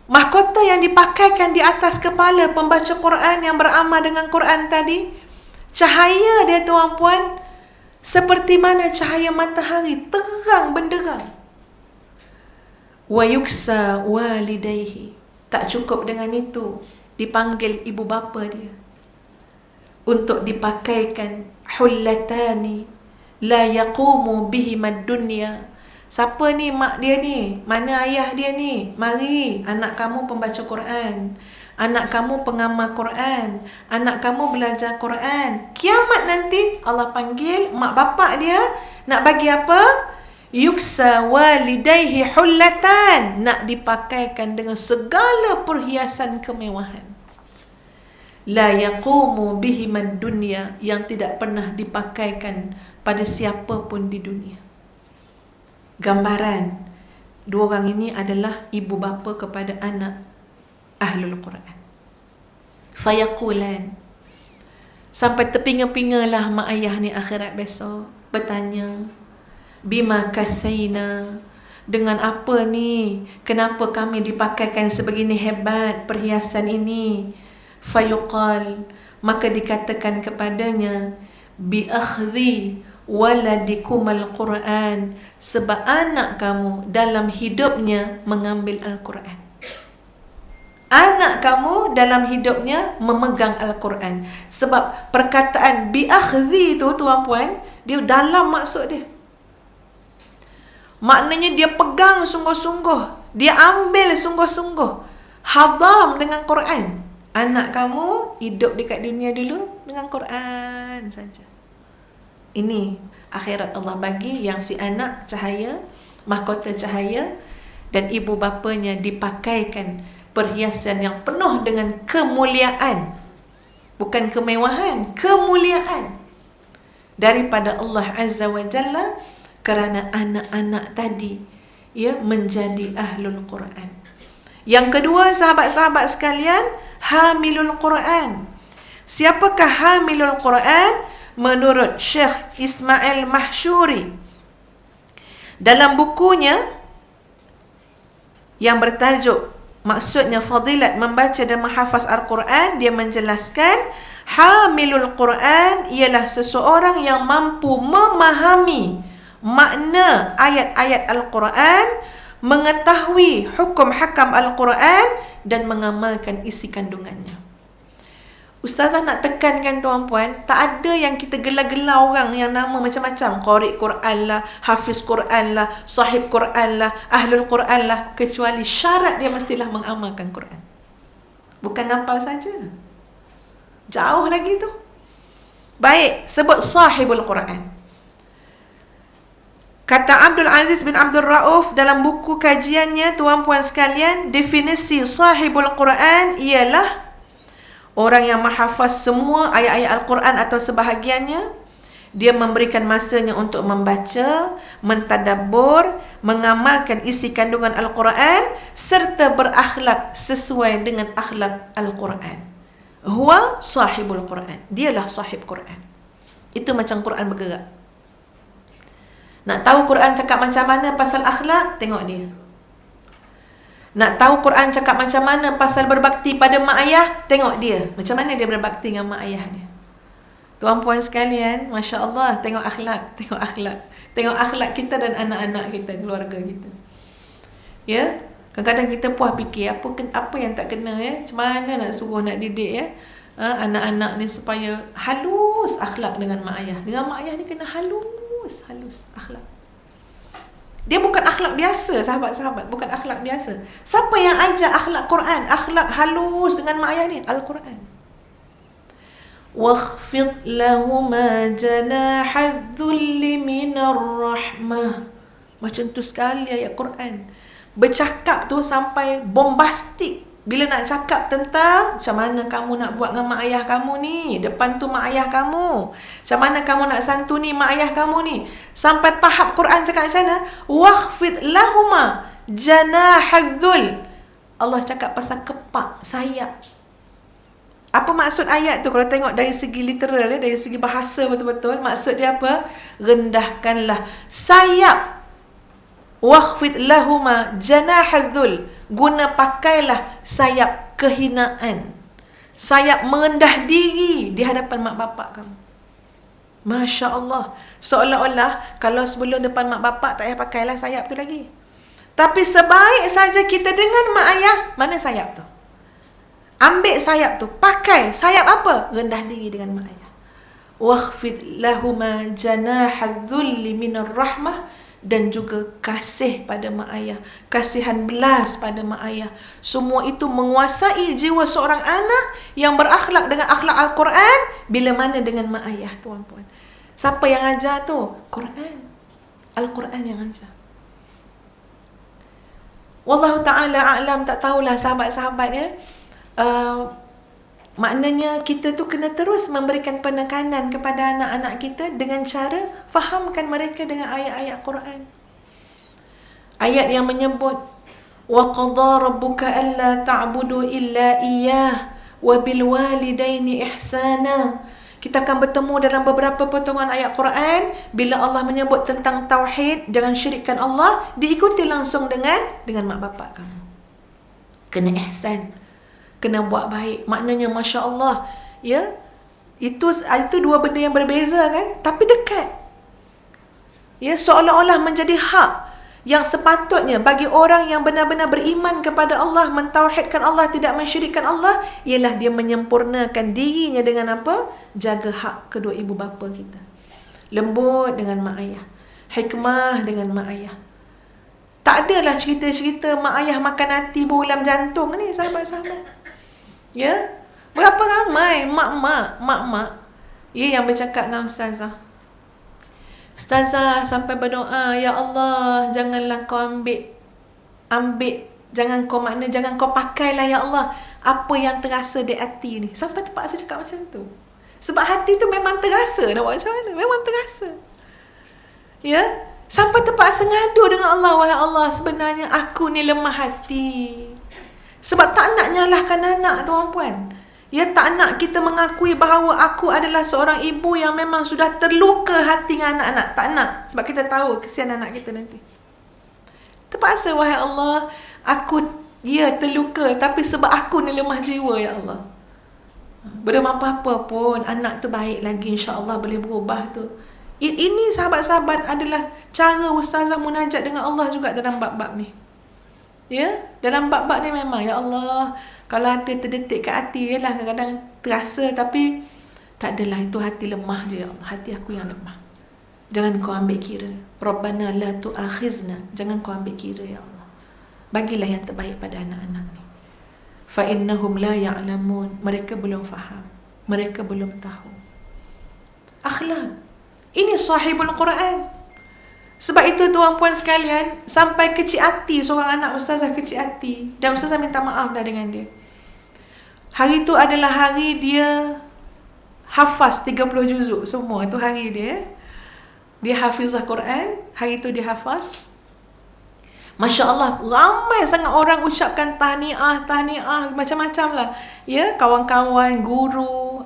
mahkota yang dipakaikan di atas kepala pembaca Quran yang beramal dengan Quran tadi, cahaya dia tuan-puan seperti mana cahaya matahari, terang benderang. Wa yuksa walidayhi, tak cukup dengan itu, dipanggil ibu bapa dia untuk dipakaikan hullatani la yaqumu bihimad dunya. Siapa ni mak dia ni? Mana ayah dia ni? Mari, anak kamu pembaca Quran, anak kamu pengamal Quran, anak kamu belajar Quran. Kiamat nanti Allah panggil mak bapak dia, nak bagi apa? Yuksa walidayhi hullatan, nak dipakaikan dengan segala perhiasan kemewahan. La yaqumu bihimad dunya, yang tidak pernah dipakaikan pada siapa pun di dunia. Gambaran dua orang ini adalah ibu bapa kepada anak ahlul Quran. Fayaqulan, sampai terpinga-pingalah mak ayah ni akhirat besok bertanya, bima kasaina, dengan apa ni? Kenapa kami dipakaikan sebegini hebat perhiasan ini? Fayuqal, maka dikatakan kepadanya, bi akhdhi waladikum al-Quran, sebab anak kamu dalam hidupnya mengambil Al-Quran. Anak kamu dalam hidupnya memegang Al-Quran. Sebab perkataan bi akhdhi tu tuan-puan, dia dalam maksud dia. Maknanya dia pegang sungguh-sungguh, dia ambil sungguh-sungguh, hadam dengan Quran. Anak kamu hidup dekat dunia dulu dengan Quran saja. Ini akhirat Allah bagi, yang si anak cahaya, mahkota cahaya, dan ibu bapanya dipakaikan perhiasan yang penuh dengan kemuliaan. Bukan kemewahan, kemuliaan daripada Allah Azza wa Jalla, kerana anak-anak tadi ya menjadi ahlul Quran. Yang kedua, sahabat-sahabat sekalian, hamilul Quran. Siapakah hamilul Quran? Menurut Syekh Ismail Mahsyuri, dalam bukunya yang bertajuk maksudnya Fadilat Membaca dan Menghafaz Al-Quran, dia menjelaskan hamilul Quran ialah seseorang yang mampu memahami makna ayat-ayat Al-Quran, mengetahui hukum hakam Al-Quran, dan mengamalkan isi kandungannya. Ustazah nak tekankan tuan-puan, tak ada yang kita gelar-gelar orang yang nama macam-macam, qari Quran lah, hafiz Quran lah, sahib Quran lah, ahlul Quran lah, kecuali syarat dia mestilah mengamalkan Quran. Bukan ngapal saja. Jauh lagi tu. Baik, sebut sahibul Quran. Kata Abdul Aziz bin Abdul Rauf dalam buku kajiannya, tuan-puan sekalian, definisi sahibul Quran ialah orang yang menghafaz semua ayat-ayat Al-Quran atau sebahagiannya. Dia memberikan masanya untuk membaca, mentadabbur, mengamalkan isi kandungan Al-Quran, serta berakhlak sesuai dengan akhlak Al-Quran. Huwa sahibul Quran. Dialah sahib Quran. Itu macam Quran bergerak. Nak tahu Quran cakap macam mana pasal akhlak? Tengok dia. Nak tahu Quran cakap macam mana pasal berbakti pada mak ayah? Tengok dia. Macam mana dia berbakti dengan mak ayah dia. Tuan-puan sekalian, Masya Allah, tengok akhlak. Tengok akhlak. Tengok akhlak kita dan anak-anak kita, keluarga kita. Ya? Kadang-kadang kita puas fikir, apa yang tak kena ya? Macam mana nak suruh, nak didik ya? Anak-anak ni supaya halus akhlak dengan mak ayah. Dengan mak ayah ni kena halus akhlak. Dia bukan akhlak biasa, sahabat-sahabat, bukan akhlak biasa. Siapa yang ajar akhlak Quran, akhlak halus dengan mak ayah ni? Al-Quran. Wakhfid lahuma janahadh dhulli minar rahmah. Macam tu sekali ayat Quran. Bercakap tu sampai bombastik. Bila nak cakap tentang macam mana kamu nak buat dengan mak ayah kamu ni, depan tu mak ayah kamu, macam mana kamu nak santuni mak ayah kamu ni, sampai tahap Quran cakap macam mana? Wakhfid lahuma janahadzul. Allah cakap pasal kepak, sayap. Apa maksud ayat tu? Kalau tengok dari segi literal, dari segi bahasa betul-betul, maksud dia apa? Rendahkanlah sayap. Wakhfid lahuma janahadzul. Guna pakailah sayap kehinaan, sayap merendah diri di hadapan mak bapak kamu. Masya Allah. Seolah-olah kalau sebelum depan mak bapak tak payah pakailah sayap tu lagi. Tapi sebaik saja kita dengan mak ayah, mana sayap tu? Ambil sayap tu, pakai sayap apa? Rendah diri dengan mak ayah. Wakhfid lahuma janahadzulli minar rahmah. Dan juga kasih pada mak ayah, kasihan belas pada mak ayah. Semua itu menguasai jiwa seorang anak yang berakhlak dengan akhlak Al-Quran. Bila mana dengan mak ayah, tuan-puan. Siapa yang ajar tu? Quran. Al-Quran yang ajar. Wallahu ta'ala a'lam. Tak tahulah sahabat-sahabat ya. Maknanya kita tu kena terus memberikan penekanan kepada anak-anak kita dengan cara fahamkan mereka dengan ayat-ayat Quran. Ayat yang menyebut wa qadha rabbuka alla ta'budu illa iyyah wa bil walidaini ihsana. Kita akan bertemu dalam beberapa potongan ayat Quran bila Allah menyebut tentang tauhid, jangan syirikkan Allah, diikuti langsung dengan mak bapak kamu. Kena ihsan. Kena buat baik. Maknanya Masya Allah. Ya. Itu dua benda yang berbeza kan? Tapi dekat. Ya, seolah-olah menjadi hak yang sepatutnya bagi orang yang benar-benar beriman kepada Allah, mentauhidkan Allah, tidak mensyirikkan Allah, ialah dia menyempurnakan dirinya dengan apa? Jaga hak kedua ibu bapa kita. Lembut dengan mak ayah. Hikmah dengan mak ayah. Tak adalah cerita-cerita mak ayah makan hati berulam jantung ni, sahabat-sahabat. Ya, berapa ramai mak-mak ya yang bercakap dengan ustazah. Ustazah sampai berdoa, ya Allah, janganlah kau ambil jangan kau pakailah ya Allah apa yang terasa di hati ni. Sampai terpaksa cakap macam tu. Sebab hati tu memang terasa, nak buat macam mana? Memang terasa. Ya, sampai terpaksa ngadu dengan Allah, wahai Allah, sebenarnya aku ni lemah hati. Sebab tak nak nyalahkan anak, tuan-puan. Ya, tak nak kita mengakui bahawa aku adalah seorang ibu yang memang sudah terluka hati dengan anak-anak. Tak nak. Sebab kita tahu kesian anak kita nanti. Terpaksa, wahai Allah, aku terluka, tapi sebab aku ni lemah jiwa, ya Allah. Belum apa-apa pun, anak tu baik lagi, insya-Allah boleh berubah tu. Ini sahabat-sahabat adalah cara ustazah munajat dengan Allah juga dalam bab-bab ni. Ya, dalam bab-bab ni memang, ya Allah, kalau ada terdetik kat hati, yalah kadang-kadang terasa, tapi tak adalah, itu hati lemah je, ya Allah. Hati aku yang lemah. Jangan kau ambil kira. Rabbana la tu'akhizna. Jangan kau ambil kira, ya Allah. Bagilah yang terbaik pada anak-anak ni. Fa innahum la ya'lamun. Mereka belum faham. Mereka belum tahu. Akhlak. Ini sahibul Quran. Sebab itu tuan-puan sekalian, sampai kecil hati seorang anak ustazah kecil hati. Dan ustazah minta maaf dah dengan dia. Hari itu adalah hari dia hafaz 30 juzuk semua. Itu hari dia. Dia hafizah Quran. Hari itu dia hafaz. Masya Allah, ramai sangat orang ucapkan tahniah, macam-macam lah. Ya, kawan-kawan, guru,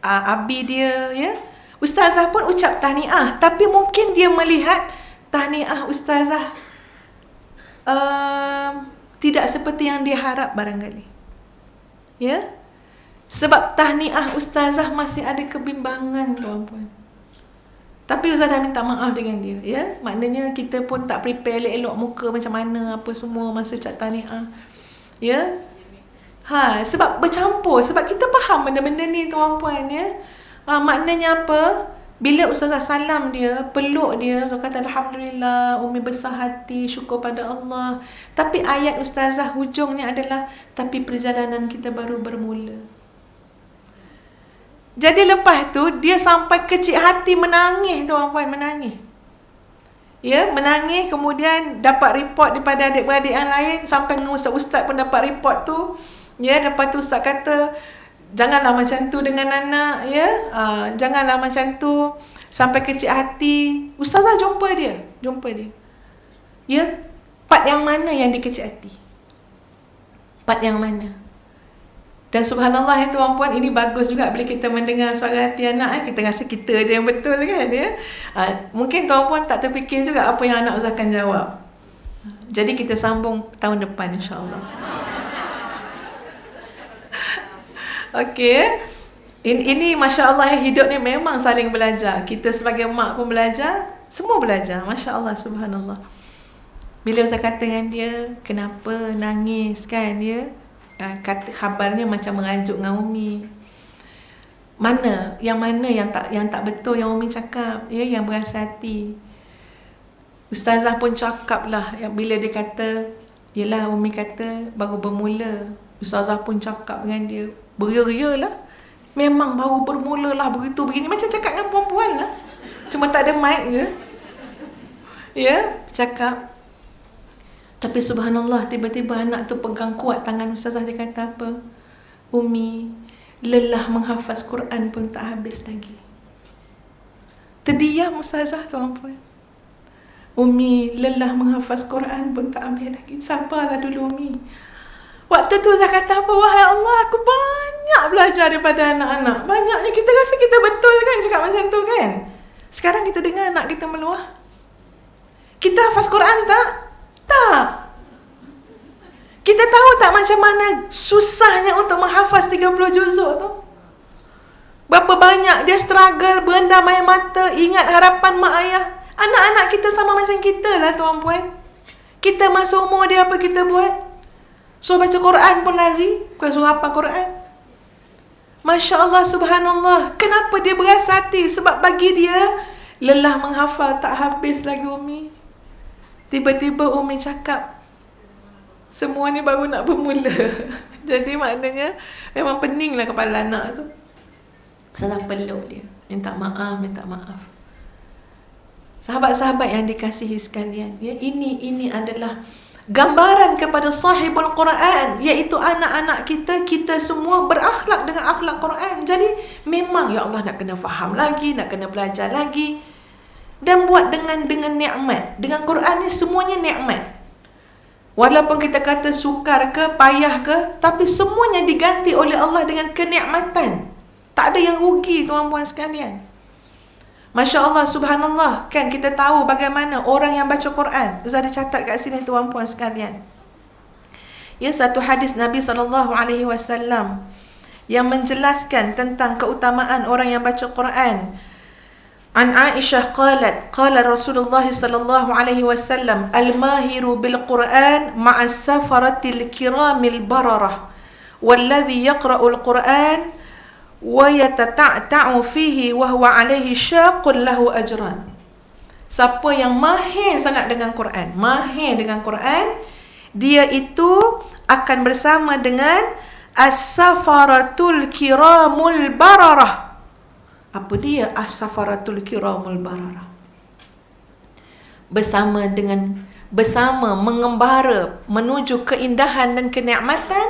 abi dia, ya. Ustazah pun ucap tahniah, tapi mungkin dia melihat tahniah ustazah tidak seperti yang dia harap barangkali. Ya. Sebab tahniah ustazah masih ada kebimbangan, tuan-puan. Tapi ustazah minta maaf dengan dia, ya. Maknanya kita pun tak prepare elok-elok muka macam mana apa semua masa ucap tahniah. Ya. Sebab bercampur, sebab kita faham benda-benda ni, tuan-puan, ya. Maknanya apa? Bila Ustazah salam dia, peluk dia, dia kata Alhamdulillah, Umi besar hati, syukur pada Allah. Tapi ayat Ustazah hujungnya adalah, tapi perjalanan kita baru bermula. Jadi lepas tu, dia sampai kecil hati menangis, tuan-puan, menangis. Ya, menangis, kemudian dapat report daripada adik-beradik yang lain, sampai dengan ustaz-ustaz pun dapat report tu. Ya, lepas tu ustaz kata, janganlah macam tu dengan anak, ya. Janganlah macam tu, sampai kecil hati. Ustazah jumpa dia. Ya, part yang mana yang dia kecil hati? Part yang mana? Dan subhanallah ya tuan-puan, ini bagus juga bila kita mendengar suara hati anak. Kita rasa kita je yang betul kan ya. Mungkin tuan-puan tak terfikir juga apa yang anak akan jawab. Jadi kita sambung tahun depan insya-Allah. Okey. Ini masya-Allah ya, hidup ni memang saling belajar. Kita sebagai mak pun belajar, semua belajar. Masya-Allah, subhanallah. Bila saya kata dengan dia, kenapa nangis kan ya? Kata khabarnya macam mengajuk dengan Umi. Yang mana yang tak betul yang Umi cakap, ya, yang berasa hati. Ustazah pun cakap lah, bila dia kata, yelah Umi kata baru bermula. Ustazah pun cakap dengan dia, beria-ria lah. Memang baru bermula lah, begitu begini. Macam cakap dengan perempuan lah. Cuma tak ada mic je. Ya, cakap. Tapi subhanallah, tiba-tiba anak tu pegang kuat tangan Ustazah. Dia kata apa? Umi, lelah menghafaz Quran pun tak habis lagi. Terdiam Ustazah tuan-puan. Umi, lelah menghafaz Quran pun tak habis lagi. Sabarlah dulu Umi. Waktu tu saya kata apa? Wahai Allah, aku banyak belajar daripada anak-anak. Banyaknya kita rasa kita betul kan cakap macam tu kan. Sekarang kita dengar anak kita meluah. Kita hafaz Quran tak? Tak. Kita tahu tak macam mana susahnya untuk menghafaz 30 juzuk tu? Berapa banyak dia struggle, berendam air mata, ingat harapan mak ayah. Anak-anak kita sama macam kita lah tuan-puan. Kita masa umur dia apa kita buat? Suruh baca Quran pun lari, bukan suruh hafal Quran. Masya Allah, subhanallah. Kenapa dia berasa hati? Sebab bagi dia, lelah menghafal tak habis lagi Umi. Tiba-tiba Umi cakap, semua ni baru nak bermula. Jadi maknanya memang peninglah kepala anak tu. Salah peluk dia, minta maaf. Sahabat-sahabat yang dikasihi sekalian, ya, ini adalah gambaran kepada sahibul Quran, iaitu anak-anak kita semua berakhlak dengan akhlak Quran. Jadi memang ya Allah nak kena faham lagi, nak kena belajar lagi. Dan buat dengan nikmat. Dengan Quran ni semuanya nikmat. Walaupun kita kata sukar ke, payah ke, tapi semuanya diganti oleh Allah dengan kenikmatan. Tak ada yang rugi tuan-puan sekalian. Masya Allah, subhanallah. Kan kita tahu bagaimana orang yang baca Quran. Ustaz ada catat kat sini tuan-puan sekalian. Ya, satu hadis Nabi SAW yang menjelaskan tentang keutamaan orang yang baca Quran. An Aisyah qalat, qala Rasulullah sallallahu alaihi wasallam, al-mahiru bil Quran ma'a safaratil kiramil bararah, walladhi yaqra'ul Quran wa yatata'ta'u fihi wa huwa alaihi syaqun lahu ajran. Siapa yang mahir sangat dengan Quran, dia itu akan bersama dengan as-safaratul kiramul bararah. Apa dia as-safaratul kiramul bararah? Bersama mengembara menuju keindahan dan kenikmatan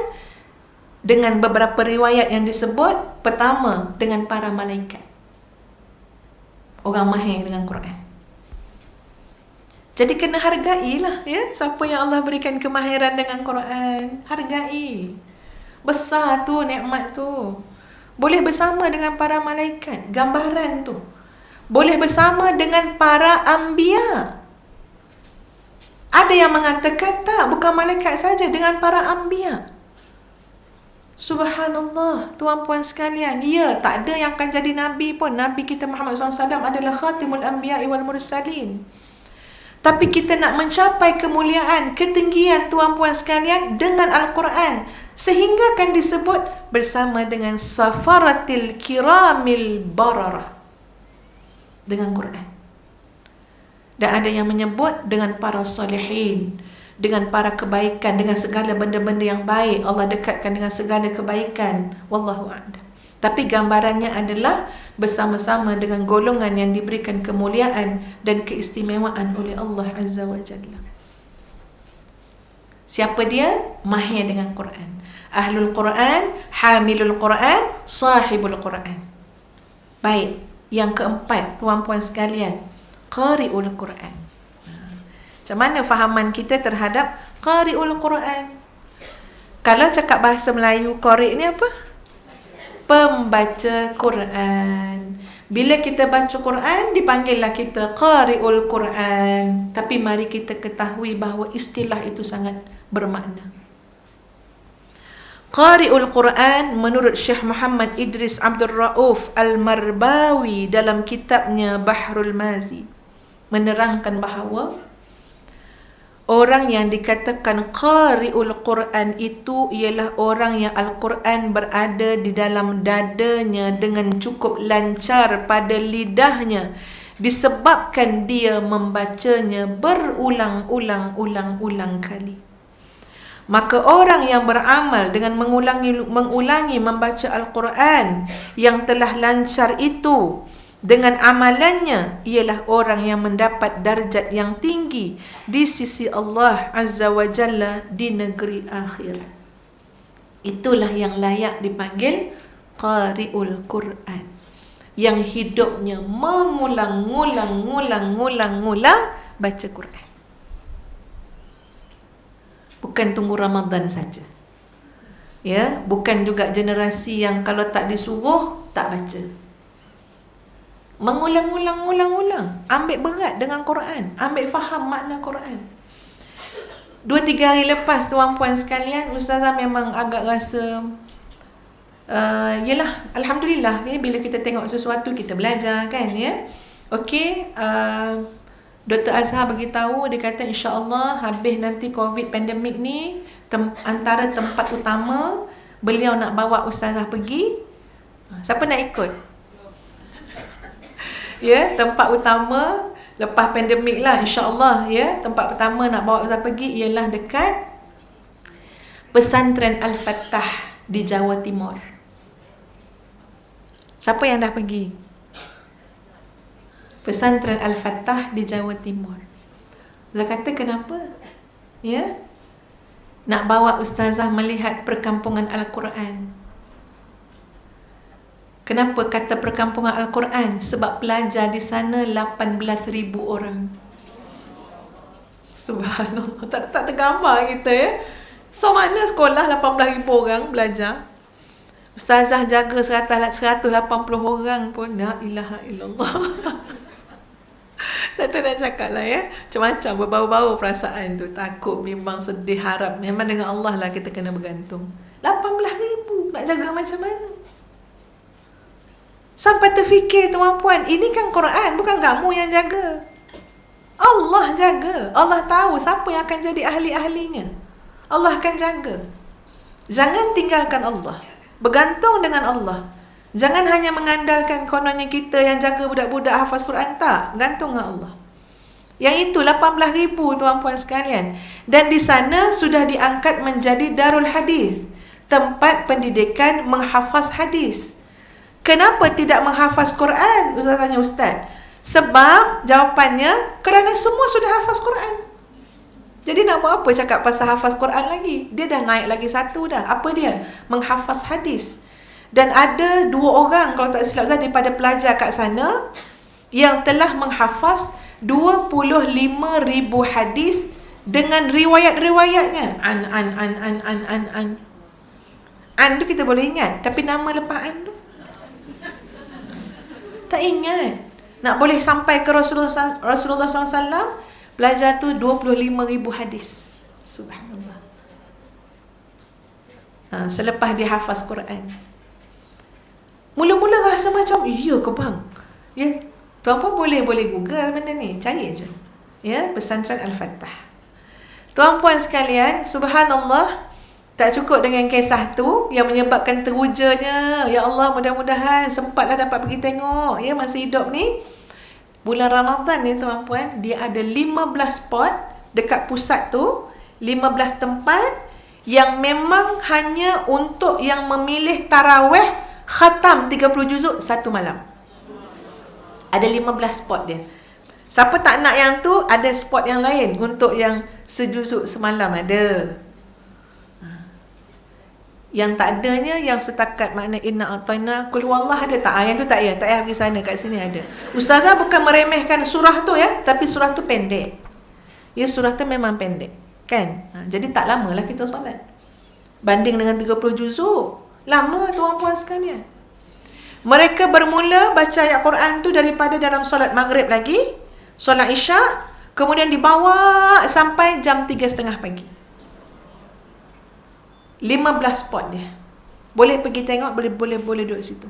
dengan beberapa riwayat yang disebut. Pertama, dengan para malaikat. Orang mahir dengan Quran. Jadi kena hargailah ya, siapa yang Allah berikan kemahiran dengan Quran, hargai. Besar tu nikmat tu. Boleh bersama dengan para malaikat, gambaran tu. Boleh bersama dengan para anbiya. Ada yang mengatakan tak, bukan malaikat saja, dengan para anbiya. Subhanallah, tuan-puan sekalian. Ya, tak ada yang akan jadi Nabi pun. Nabi kita Muhammad SAW adalah khatimul anbiya wal mursalin. Tapi kita nak mencapai kemuliaan, ketinggian tuan-puan sekalian dengan Al-Quran. Sehingga akan disebut bersama dengan safaratil kiramil bararah. dengan Quran. Dan ada yang menyebut dengan para salihin, dengan para kebaikan, dengan segala benda-benda yang baik. Allah dekatkan dengan segala kebaikan. Wallahu a'lam. Tapi gambarannya adalah bersama-sama dengan golongan yang diberikan kemuliaan dan keistimewaan oleh Allah Azza wa Jalla. Siapa dia? Mahir dengan Quran. Ahlul Quran, hamilul Quran, sahibul Quran. Baik, yang keempat, tuan-puan sekalian, qari'ul Quran. Macam mana fahaman kita terhadap qari'ul Quran? Kalau cakap bahasa Melayu, qari' ni apa? Pembaca Quran. Bila kita baca Quran, dipanggillah kita qari'ul Quran. Tapi mari kita ketahui bahawa istilah itu sangat bermakna. Qari'ul Quran menurut Syekh Muhammad Idris Abdul Rauf Al-Marbawi dalam kitabnya Bahrul Mazi menerangkan bahawa orang yang dikatakan qari'ul Quran itu ialah orang yang Al-Quran berada di dalam dadanya dengan cukup lancar pada lidahnya disebabkan dia membacanya berulang-ulang kali. Maka orang yang beramal dengan mengulangi membaca Al-Quran yang telah lancar itu dengan amalannya ialah orang yang mendapat darjat yang tinggi di sisi Allah Azza wa Jalla di negeri akhir. Itulah yang layak dipanggil qari'ul Quran, yang hidupnya mengulang-ulang baca Quran. Bukan tunggu Ramadan saja. Ya, bukan juga generasi yang kalau tak disuruh tak baca. Mengulang-ulang. Ambil berat dengan Quran, ambil faham makna Quran. 2-3 hari lepas, tuan-puan sekalian, ustazah memang agak rasa yelah, alhamdulillah ya, bila kita tengok sesuatu kita belajar kan ya. Okey, Dr. Azhar beritahu, dia kata insya-Allah habis nanti COVID pandemik ni, antara tempat utama beliau nak bawa ustazah pergi. Siapa nak ikut? Ya, tempat utama lepas pandemik lah insya-Allah ya. Tempat pertama nak bawa ustazah pergi ialah dekat Pesantren Al-Fattah di Jawa Timur. Siapa yang dah pergi? Pesantren Al-Fattah di Jawa Timur. Saya kata kenapa? Ya? Nak bawa ustazah melihat perkampungan Al-Quran. Kenapa kata perkampungan Al-Quran? Sebab pelajar di sana 18,000 orang. Subhanallah, tak tergambar kita ya. So mana sekolah 18,000 orang belajar? Ustazah jaga 180 orang pun. La ilaha illallah. Tak tahu nak cakap lah ya. Macam-macam berbau-bau perasaan tu. Takut, bimbang, sedih, harap. Memang dengan Allah lah kita kena bergantung. 18,000 nak jaga macam mana? Sampai terfikir tuan-puan, ini kan Quran, bukan kamu yang jaga. Allah jaga. Allah tahu siapa yang akan jadi ahli-ahlinya. Allah akan jaga. Jangan tinggalkan Allah. Bergantung dengan Allah. Jangan hanya mengandalkan kononnya kita yang jaga budak-budak hafaz Quran, tak. Gantung dengan Allah. Yang itu 18,000 tuan-puan sekalian. Dan di sana sudah diangkat menjadi Darul Hadis, tempat pendidikan menghafaz hadis. Kenapa tidak menghafaz Quran? Ustaz tanya ustaz. Sebab jawapannya kerana semua sudah hafaz Quran. Jadi nak buat apa cakap pasal hafaz Quran lagi? Dia dah naik lagi satu dah. Apa dia? Menghafaz hadis. Dan ada 2 orang kalau tak silap saya daripada pelajar kat sana yang telah menghafaz 25,000 hadis dengan riwayat-riwayatnya. An tu kita boleh ingat, tapi nama lepas an tu tak ingat. Nak boleh sampai ke Rasulullah SAW, belajar tu 25,000 hadis. Subhanallah. Selepas dia hafaz Quran. Mula-mula rasa macam, iya ke bang? Ya, tuan-puan boleh Google benda ni, cari je. Ya, Pesantren Al-Fattah. Tuan-puan sekalian, subhanallah, tak cukup dengan kisah tu yang menyebabkan terujanya. Ya Allah, mudah-mudahan sempatlah dapat pergi tengok ya masa hidup ni. Bulan Ramadan ni tuan-puan, dia ada 15 spot dekat pusat tu, 15 tempat yang memang hanya untuk yang memilih tarawih khatam 30 juzuk satu malam. Ada 15 spot dia. Siapa tak nak yang tu, ada spot yang lain untuk yang sejuzuk semalam ada. Yang tak adanya, yang setakat makna inna a'tayna qul huwallah ada tak? Yang tu tak payah, tak payah pergi sana, kat sini ada. Ustazah bukan meremehkan surah tu ya, tapi surah tu pendek. Ya, surah tu memang pendek, kan? Jadi tak lamalah kita solat. Banding dengan 30 juzuk, lama tuan-puan sekalian. Mereka bermula baca ayat Quran tu daripada dalam solat maghrib lagi, solat isyak, kemudian dibawa sampai jam 3.30 pagi. 15 spot dia. Boleh pergi tengok, boleh duduk situ.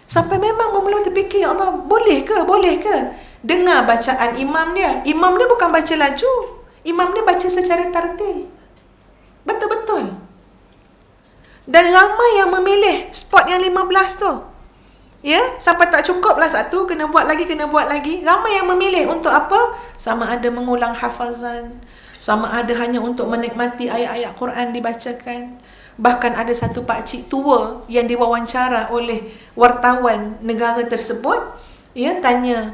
Sampai memang mula terfikir, ya Allah, boleh ke? Dengar bacaan imam dia. Imam dia bukan baca laju. Imam dia baca secara tartil. Betul-betul. Dan ramai yang memilih spot yang 15 tu. Ya, sampai tak cukup lah satu, kena buat lagi. Ramai yang memilih untuk apa? Sama ada mengulang hafazan, sama ada hanya untuk menikmati ayat-ayat Quran dibacakan. Bahkan ada satu pakcik tua yang diwawancara oleh wartawan negara tersebut, ya, tanya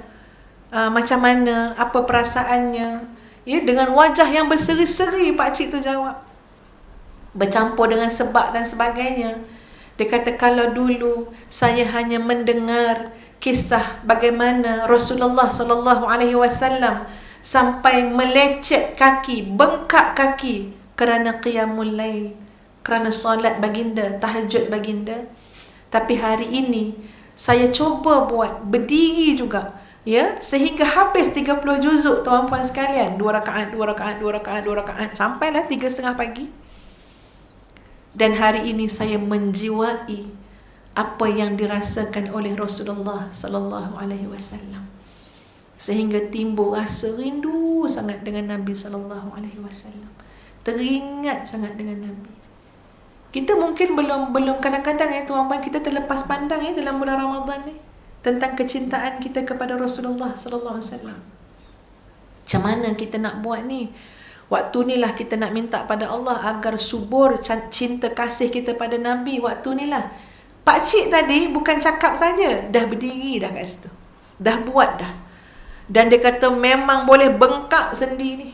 macam mana, apa perasaannya, ya, dengan wajah yang berseri-seri pakcik tu jawab, bercampur dengan sebab dan sebagainya. Dia kata, kalau dulu saya hanya mendengar kisah bagaimana Rasulullah sallallahu alaihi wasallam sampai melecet kaki, bengkak kaki kerana qiyamul lail, kerana solat baginda, tahajud baginda. Tapi hari ini saya cuba buat berdiri juga, ya, sehingga habis 30 juzuk tuan-puan sekalian, 2 rakaat sampailah 3.30 pagi. Dan hari ini saya menjiwai apa yang dirasakan oleh Rasulullah sallallahu alaihi wasallam, sehingga timbul rasa rindu sangat dengan Nabi sallallahu alaihi wasallam. Teringat sangat dengan Nabi. Kita mungkin belum kadang-kadang tuan-puan, kita terlepas pandang dalam bulan Ramadan ni tentang kecintaan kita kepada Rasulullah sallallahu alaihi wasallam. Macam mana kita nak buat ni? Waktu ni lah kita nak minta pada Allah agar subur cinta kasih kita pada Nabi. Waktu ni lah. Pakcik tadi bukan cakap saja, dah berdiri dah kat situ, dah buat dah. Dan dia kata memang boleh bengkak sendi ni,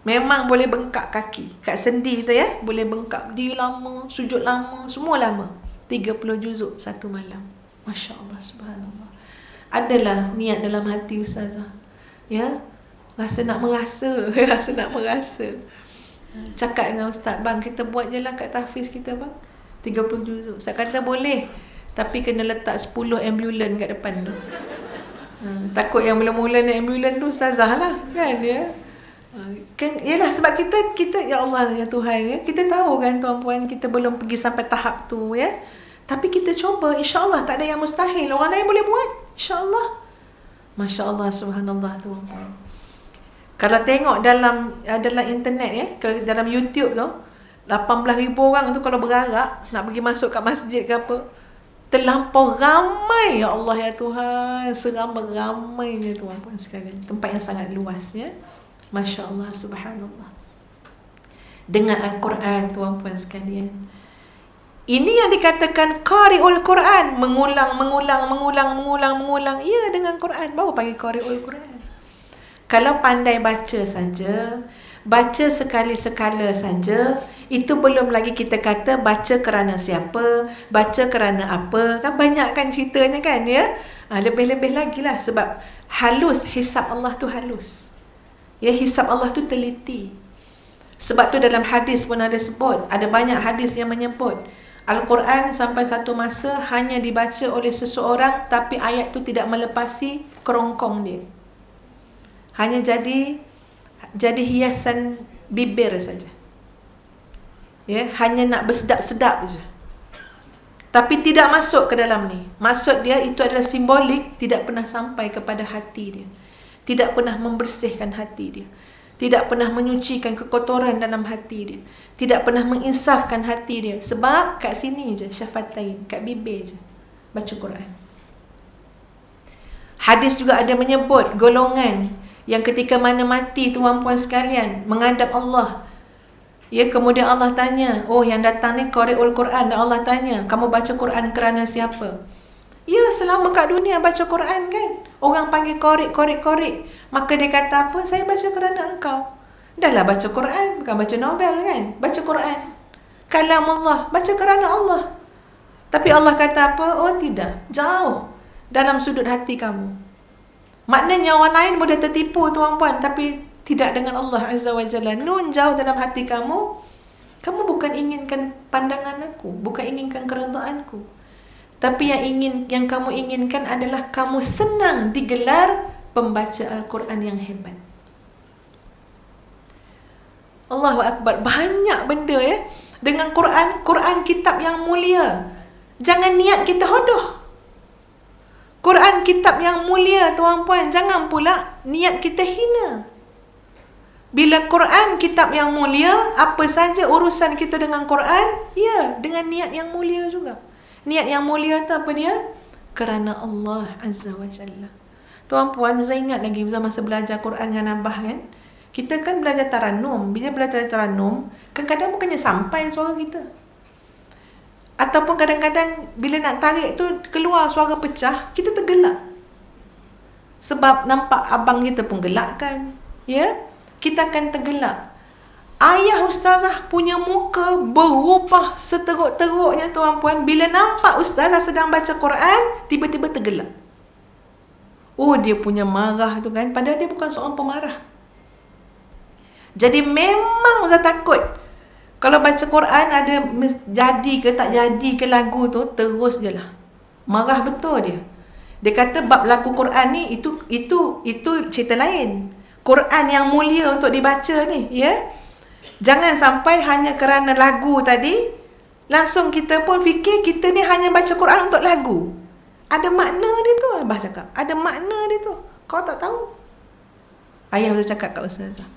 memang boleh bengkak kaki kat sendi tu, ya, boleh bengkak, berdiri lama, sujud lama, semua lama. 30 juzuk satu malam. Masya Allah, subhanallah. Adalah niat dalam hati ustazah, ya, rasa nak merasa. Cakap dengan ustaz, bang, kita buat je lah kat tahfiz kita, bang, 30 juzuk. Ustaz kata boleh, tapi kena letak 10 ambulan kat depan tu. Takut yang mula-mula naik ambulan tu ustazah lah, kan, ya. Kan, yalah, sebab kita ya Allah, ya Tuhan, ya, kita tahu kan tuan-puan, kita belum pergi sampai tahap tu, ya. Tapi kita cuba, insya-Allah tak ada yang mustahil. Orang lain boleh buat, insya-Allah. Masya-Allah, subhanallah tuan-puan. Kalau tengok dalam internet, ya, kalau dalam YouTube tu, 18,000 orang tu kalau bergerak nak pergi masuk kat masjid ke apa, terlampau ramai, ya Allah, ya Tuhan, seramai-ramainya tuan-puan sekalian. Tempat yang sangat luas, ya. Masya Allah, subhanallah. Dengan Al-Quran tuan-puan sekalian, ini yang dikatakan qari'ul Quran, mengulang. Ya, dengan Quran baru panggil qari'ul Quran. Kalau pandai baca saja, baca sekali-sekala saja, itu belum lagi kita kata baca kerana siapa, baca kerana apa, kan banyak kan ceritanya, kan, ya. Lebih-lebih lagi lah, sebab halus, hisab Allah tu halus, ya, hisab Allah tu teliti. Sebab tu dalam hadis pun ada sebut, ada banyak hadis yang menyebut Al-Quran sampai satu masa hanya dibaca oleh seseorang, tapi ayat tu tidak melepasi kerongkong dia, hanya jadi hiasan bibir saja, ya, hanya nak bersedap-sedap je, tapi tidak masuk ke dalam ni. Maksud dia itu adalah simbolik, tidak pernah sampai kepada hati dia, tidak pernah membersihkan hati dia, tidak pernah menyucikan kekotoran dalam hati dia, tidak pernah menginsafkan hati dia. Sebab kat sini je, syafatain, kat bibir je baca Quran. Hadis juga ada menyebut golongan yang ketika mana mati, tuan-puan sekalian, menghadap Allah. Ya, kemudian Allah tanya, oh yang datang ni qari'ul Quran, dan Allah tanya, kamu baca Quran kerana siapa? Ya, selama kat dunia baca Quran kan. Orang panggil qari'. Maka dia kata apa? Saya baca kerana engkau. Dah lah baca Quran, bukan baca novel kan? Baca Quran. Kalam Allah, baca kerana Allah. Tapi Allah kata apa? Oh tidak, jauh dalam sudut hati kamu. Maknanya orang lain boleh tertipu tuan-puan, tapi tidak dengan Allah Azza wa Jalla. Nun, jauh dalam hati kamu. Kamu bukan inginkan pandangan aku, bukan inginkan keredaanku. Tapi yang kamu inginkan adalah kamu senang digelar pembaca Al-Quran yang hebat. Allahu Akbar. Banyak benda ya. Dengan Quran kitab yang mulia. Jangan niat kita hodoh. Quran kitab yang mulia tuan-puan. Jangan pula niat kita hina. Bila Quran kitab yang mulia, apa saja urusan kita dengan Quran, ya, dengan niat yang mulia juga. Niat yang mulia tu apa dia? Kerana Allah Azza wa Jalla. Tuan-puan, saya ingat lagi masa belajar Quran dengan Abah kan. Kita kan belajar Taranum. Bila belajar Taranum, kadang-kadang bukannya sampai suara kita. Ataupun kadang-kadang bila nak tarik tu keluar suara pecah, kita tergelak. Sebab nampak abang kita pun gelak kan. Ya? Kita akan tergelak. Ayah ustazah punya muka berubah seteruk-teruknya tuan-puan. Bila nampak ustazah sedang baca Quran, tiba-tiba tergelak. Oh, dia punya marah tu kan. Padahal dia bukan seorang pemarah. Jadi memang ustaz takut. Kalau baca Quran ada jadi ke tak jadi ke lagu tu, terus je lah. Marah betul dia. Dia kata bab lagu Quran ni itu cerita lain. Quran yang mulia untuk dibaca ni, ya. Jangan sampai hanya kerana lagu tadi langsung kita pun fikir kita ni hanya baca Quran untuk lagu. Ada makna dia tu, Abah cakap. Ada makna dia tu. Kau tak tahu? Ayah Ustaz cakap kat Ustazah.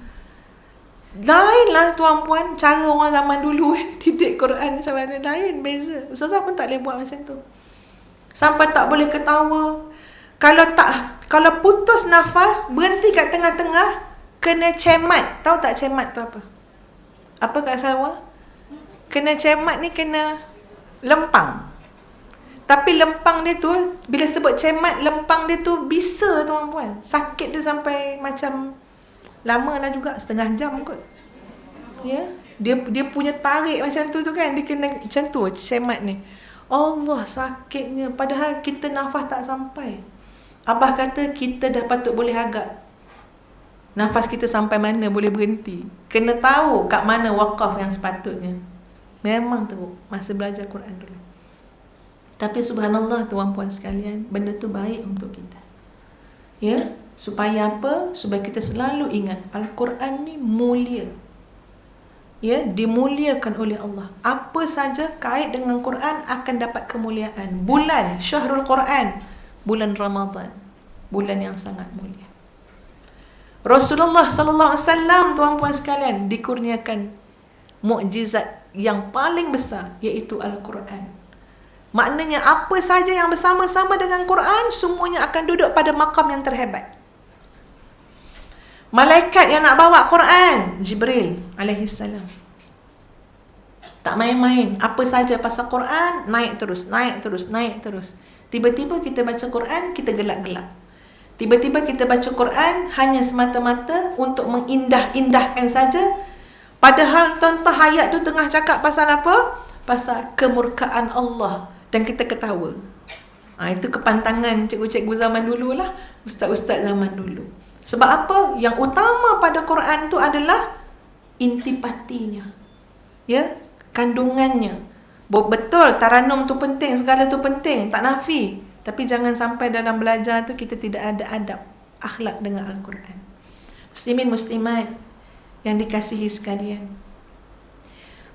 Lainlah tuan-puan cara orang zaman dulu didik Quran macam mana, lain, beza. Ustazah pun tak boleh buat macam tu. Sampai tak boleh ketawa. Kalau putus nafas, berhenti kat tengah-tengah, kena cemat. Tahu tak cemat tu apa? Apa kat Sarawak? Kena cemat ni kena lempang. Tapi lempang dia tu, bila sebut cemat, lempang dia tu bisa tuan-puan. Sakit dia sampai macam lama lah juga, setengah jam kot. Ya, dia punya tarik macam tu kan, dia kena macam tu cemat ni. Allah, sakitnya. Padahal kita nafas tak sampai. Abah kata kita dah patut boleh agak. Nafas kita sampai mana boleh berhenti. Kena tahu kat mana wakaf yang sepatutnya. Memang teruk masa belajar Quran dulu. Tapi subhanallah tuan-puan sekalian, benda tu baik untuk kita. Ya, supaya apa? Supaya kita selalu ingat Al-Quran ni mulia. Ya, dimuliakan oleh Allah. Apa saja kait dengan Quran akan dapat kemuliaan. Bulan Syahrul Quran, bulan Ramadan, bulan yang sangat mulia. Rasulullah sallallahu alaihi wasallam tuan-puan sekalian dikurniakan mukjizat yang paling besar, iaitu Al-Quran. Maknanya apa saja yang bersama-sama dengan Quran, semuanya akan duduk pada makam yang terhebat. Malaikat yang nak bawa Quran, Jibril alaihissalam. Tak main-main. Apa saja pasal Quran, naik terus. Tiba-tiba kita baca Quran, kita gelak-gelak. Tiba-tiba kita baca Quran hanya semata-mata untuk mengindah-indahkan saja. Padahal tuan-tuan ayat tu tengah cakap pasal apa? Pasal kemurkaan Allah. Dan kita ketawa. Itu kepantangan cikgu-cikgu zaman dulu lah. Ustaz-ustaz zaman dulu. Sebab apa? Yang utama pada Quran tu adalah intipatinya. Ya, kandungannya. Betul, taranum tu penting, segala tu penting, tak nafi. Tapi jangan sampai dalam belajar tu kita tidak ada adab, akhlak dengan Al-Quran. Muslimin muslimat yang dikasihi sekalian.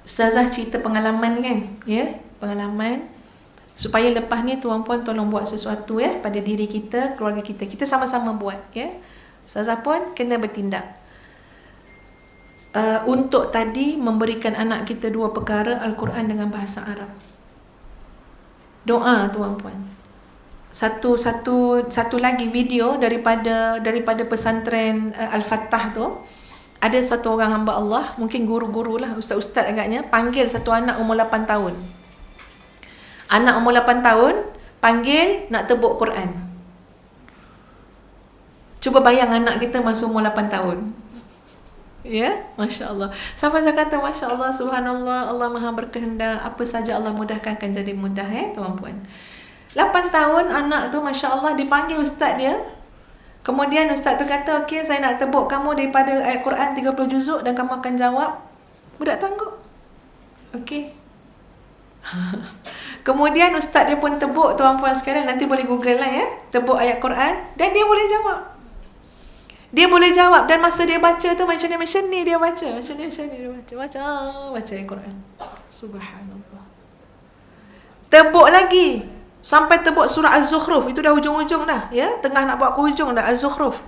Ustazah cerita pengalaman kan? Ya, pengalaman. Supaya lepas ni tuan-puan tolong buat sesuatu ya pada diri kita, keluarga kita. Kita sama-sama buat ya. Ustazah pun kena bertindak. Untuk tadi memberikan anak kita dua perkara, Al-Quran dengan bahasa Arab. Doa tuan-puan. satu lagi video daripada pesantren Al-Fattah tu. Ada satu orang hamba Allah, mungkin guru-guru lah, ustaz-ustaz agaknya, panggil satu anak umur 8 tahun. Anak umur 8 tahun panggil nak tebuk Quran. Cuba bayang anak kita masuk umur 8 tahun. Ya, Masya Allah. Sampai saya kata Masya Allah, Subhanallah, Allah Maha berkehendak. Apa saja Allah mudahkan akan jadi mudah, tuan-puan. 8 tahun anak tu Masya Allah dipanggil ustaz dia. Kemudian ustaz tu kata, okey, saya nak tebuk kamu daripada ayat Quran 30 juzuk dan kamu akan jawab. Budak tangguk. Okey. Kemudian ustaz dia pun tebuk, tuan-puan sekalian, nanti boleh google lah ya. Tebuk ayat Quran dan dia boleh jawab. Dia boleh jawab, dan masa dia baca tu macam ni dia baca. Macam ni dia baca ayat Quran. Subhanallah. Tebuk lagi. Sampai tebuk surah Az-Zukhruf. Itu dah hujung-hujung dah. Ya, tengah nak buat ke hujung dah Az-Zukhruf.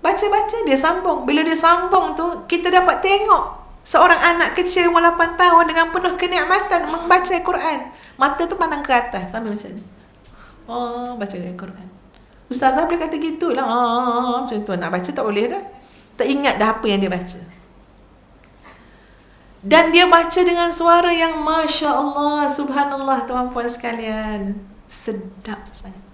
Baca-baca dia sambung. Bila dia sambung tu, kita dapat tengok seorang anak kecil umur 8 tahun dengan penuh kenikmatan membaca Al-Quran. Mata tu pandang ke atas sambil macam ni. Baca Al-Quran. Ustazah boleh kata gitulah. Macam tu nak baca tak boleh dah. Tak ingat dah apa yang dia baca. Dan dia baca dengan suara yang Masya Allah, Subhanallah, tuan-puan sekalian. Sedap sangat.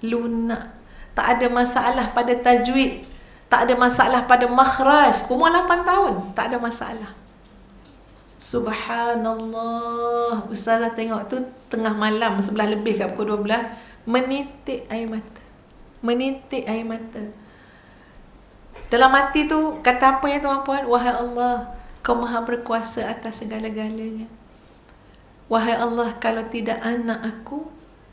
Lunak. Tak ada masalah pada tajwid. Tak ada masalah pada makhraj. Umur 8 tahun. Tak ada masalah. Subhanallah. Ustazah tengok tu tengah malam, 11 lebih kat pukul 12. Menitik air mata. Menitik air mata. Dalam hati tu kata apa ya tuan-puan? Wahai Allah, Kau Maha berkuasa atas segala-galanya. Wahai Allah, kalau tidak anak aku,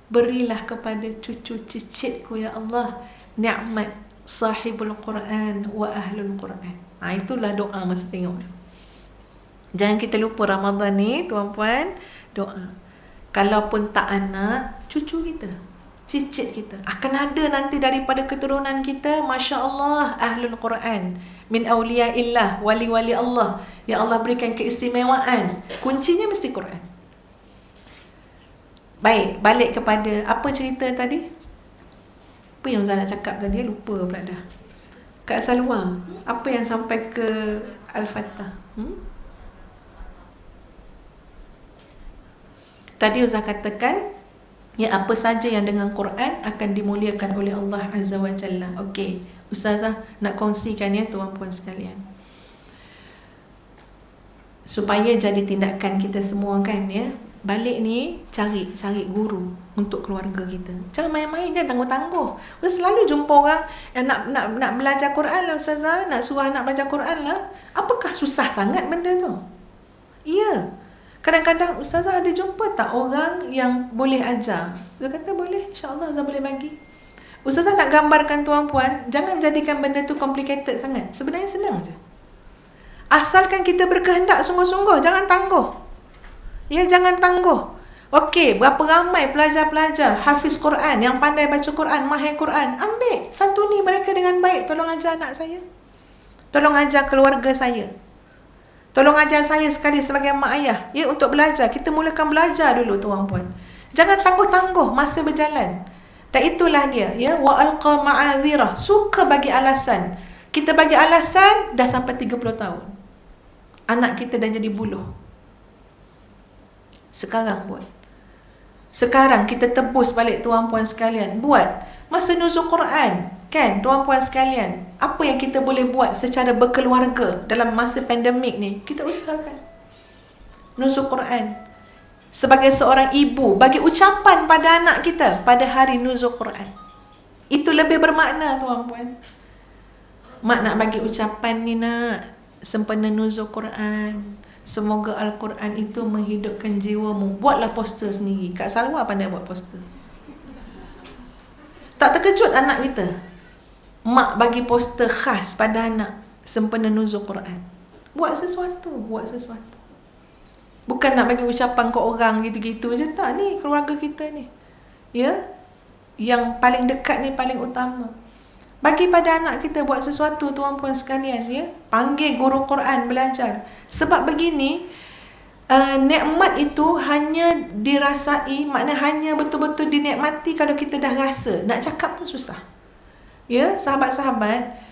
berilah kepada cucu cicitku ya Allah nikmat sahibul Quran wa ahlul Quran. Itulah doa masa tengok. Jangan kita lupa Ramadan ni tuan-puan, doa. Kalaupun tak anak, cucu kita, cicit kita, akan ada nanti daripada keturunan kita, Masya Allah, ahlul Quran, min awliyaillah, wali-wali Allah, yang Allah berikan keistimewaan. Kuncinya mesti Quran. Baik, balik kepada apa cerita tadi? Apa yang Ustaz nak cakap tadi? Lupa pula dah. Kak Salwa, apa yang sampai ke Al-Fattah? Tadi Ustaz katakan, ya, apa saja yang dengan Quran akan dimuliakan oleh Allah Azza wa Jalla. Okey, Ustazah nak kongsikan ya tuan-puan sekalian, supaya jadi tindakan kita semua kan ya. Balik ni cari guru untuk keluarga kita. Jangan main-main, jangan tangguh-tangguh. Ustaz selalu jumpa orang yang nak belajar Quran lah Ustazah, nak suruh nak belajar Quran lah. Apakah susah sangat benda tu? Ya. Kadang-kadang Ustazah ada jumpa tak orang yang boleh ajar? Dia kata boleh, insya-Allah Ustazah boleh bagi. Ustazah nak gambarkan tuan-puan, jangan jadikan benda tu complicated sangat. Sebenarnya senang je. Asalkan kita berkehendak sungguh-sungguh, jangan tangguh. Ya, jangan tangguh. Okey, berapa ramai pelajar-pelajar hafiz Quran, yang pandai baca Quran, mahir Quran, ambil, santuni mereka dengan baik. Tolong ajar anak saya. Tolong ajar keluarga saya. Tolong ajar saya sekali sebagai mak ayah. Ya, untuk belajar. Kita mulakan belajar dulu tuan-puan. Jangan tangguh-tangguh masa berjalan. Dan itulah dia. Ya, wa alqa ma'adhirah. Suka bagi alasan. Kita bagi alasan dah sampai 30 tahun. Anak kita dah jadi buluh. Sekarang buat. Sekarang kita tebus balik tuan-puan sekalian. Buat. Masa nuzul Quran. Kan tuan-puan sekalian. Apa yang kita boleh buat secara berkeluarga dalam masa pandemik ni. Kita usahakan. Nuzul Quran. Sebagai seorang ibu, bagi ucapan pada anak kita pada hari nuzul Quran. Itu lebih bermakna tuan-puan. Mak nak bagi ucapan ni nak. Sempena nuzul Quran. Semoga Al-Quran itu menghidupkan jiwamu. Buatlah poster sendiri. Kak Salwa pandai buat poster. Tak terkejut anak kita. Mak bagi poster khas pada anak sempena nuzul Quran. Buat sesuatu. Bukan nak bagi ucapan ke orang gitu-gitu je. Tak, ni keluarga kita ni. Ya, yang paling dekat ni paling utama. Bagi pada anak kita buat sesuatu tuan-puan sekalian ya. Panggil guru Quran belajar. Sebab begini, nikmat itu hanya dirasai, makna hanya betul-betul dinikmati kalau kita dah rasa. Nak cakap pun susah. Ya, sahabat-sahabat,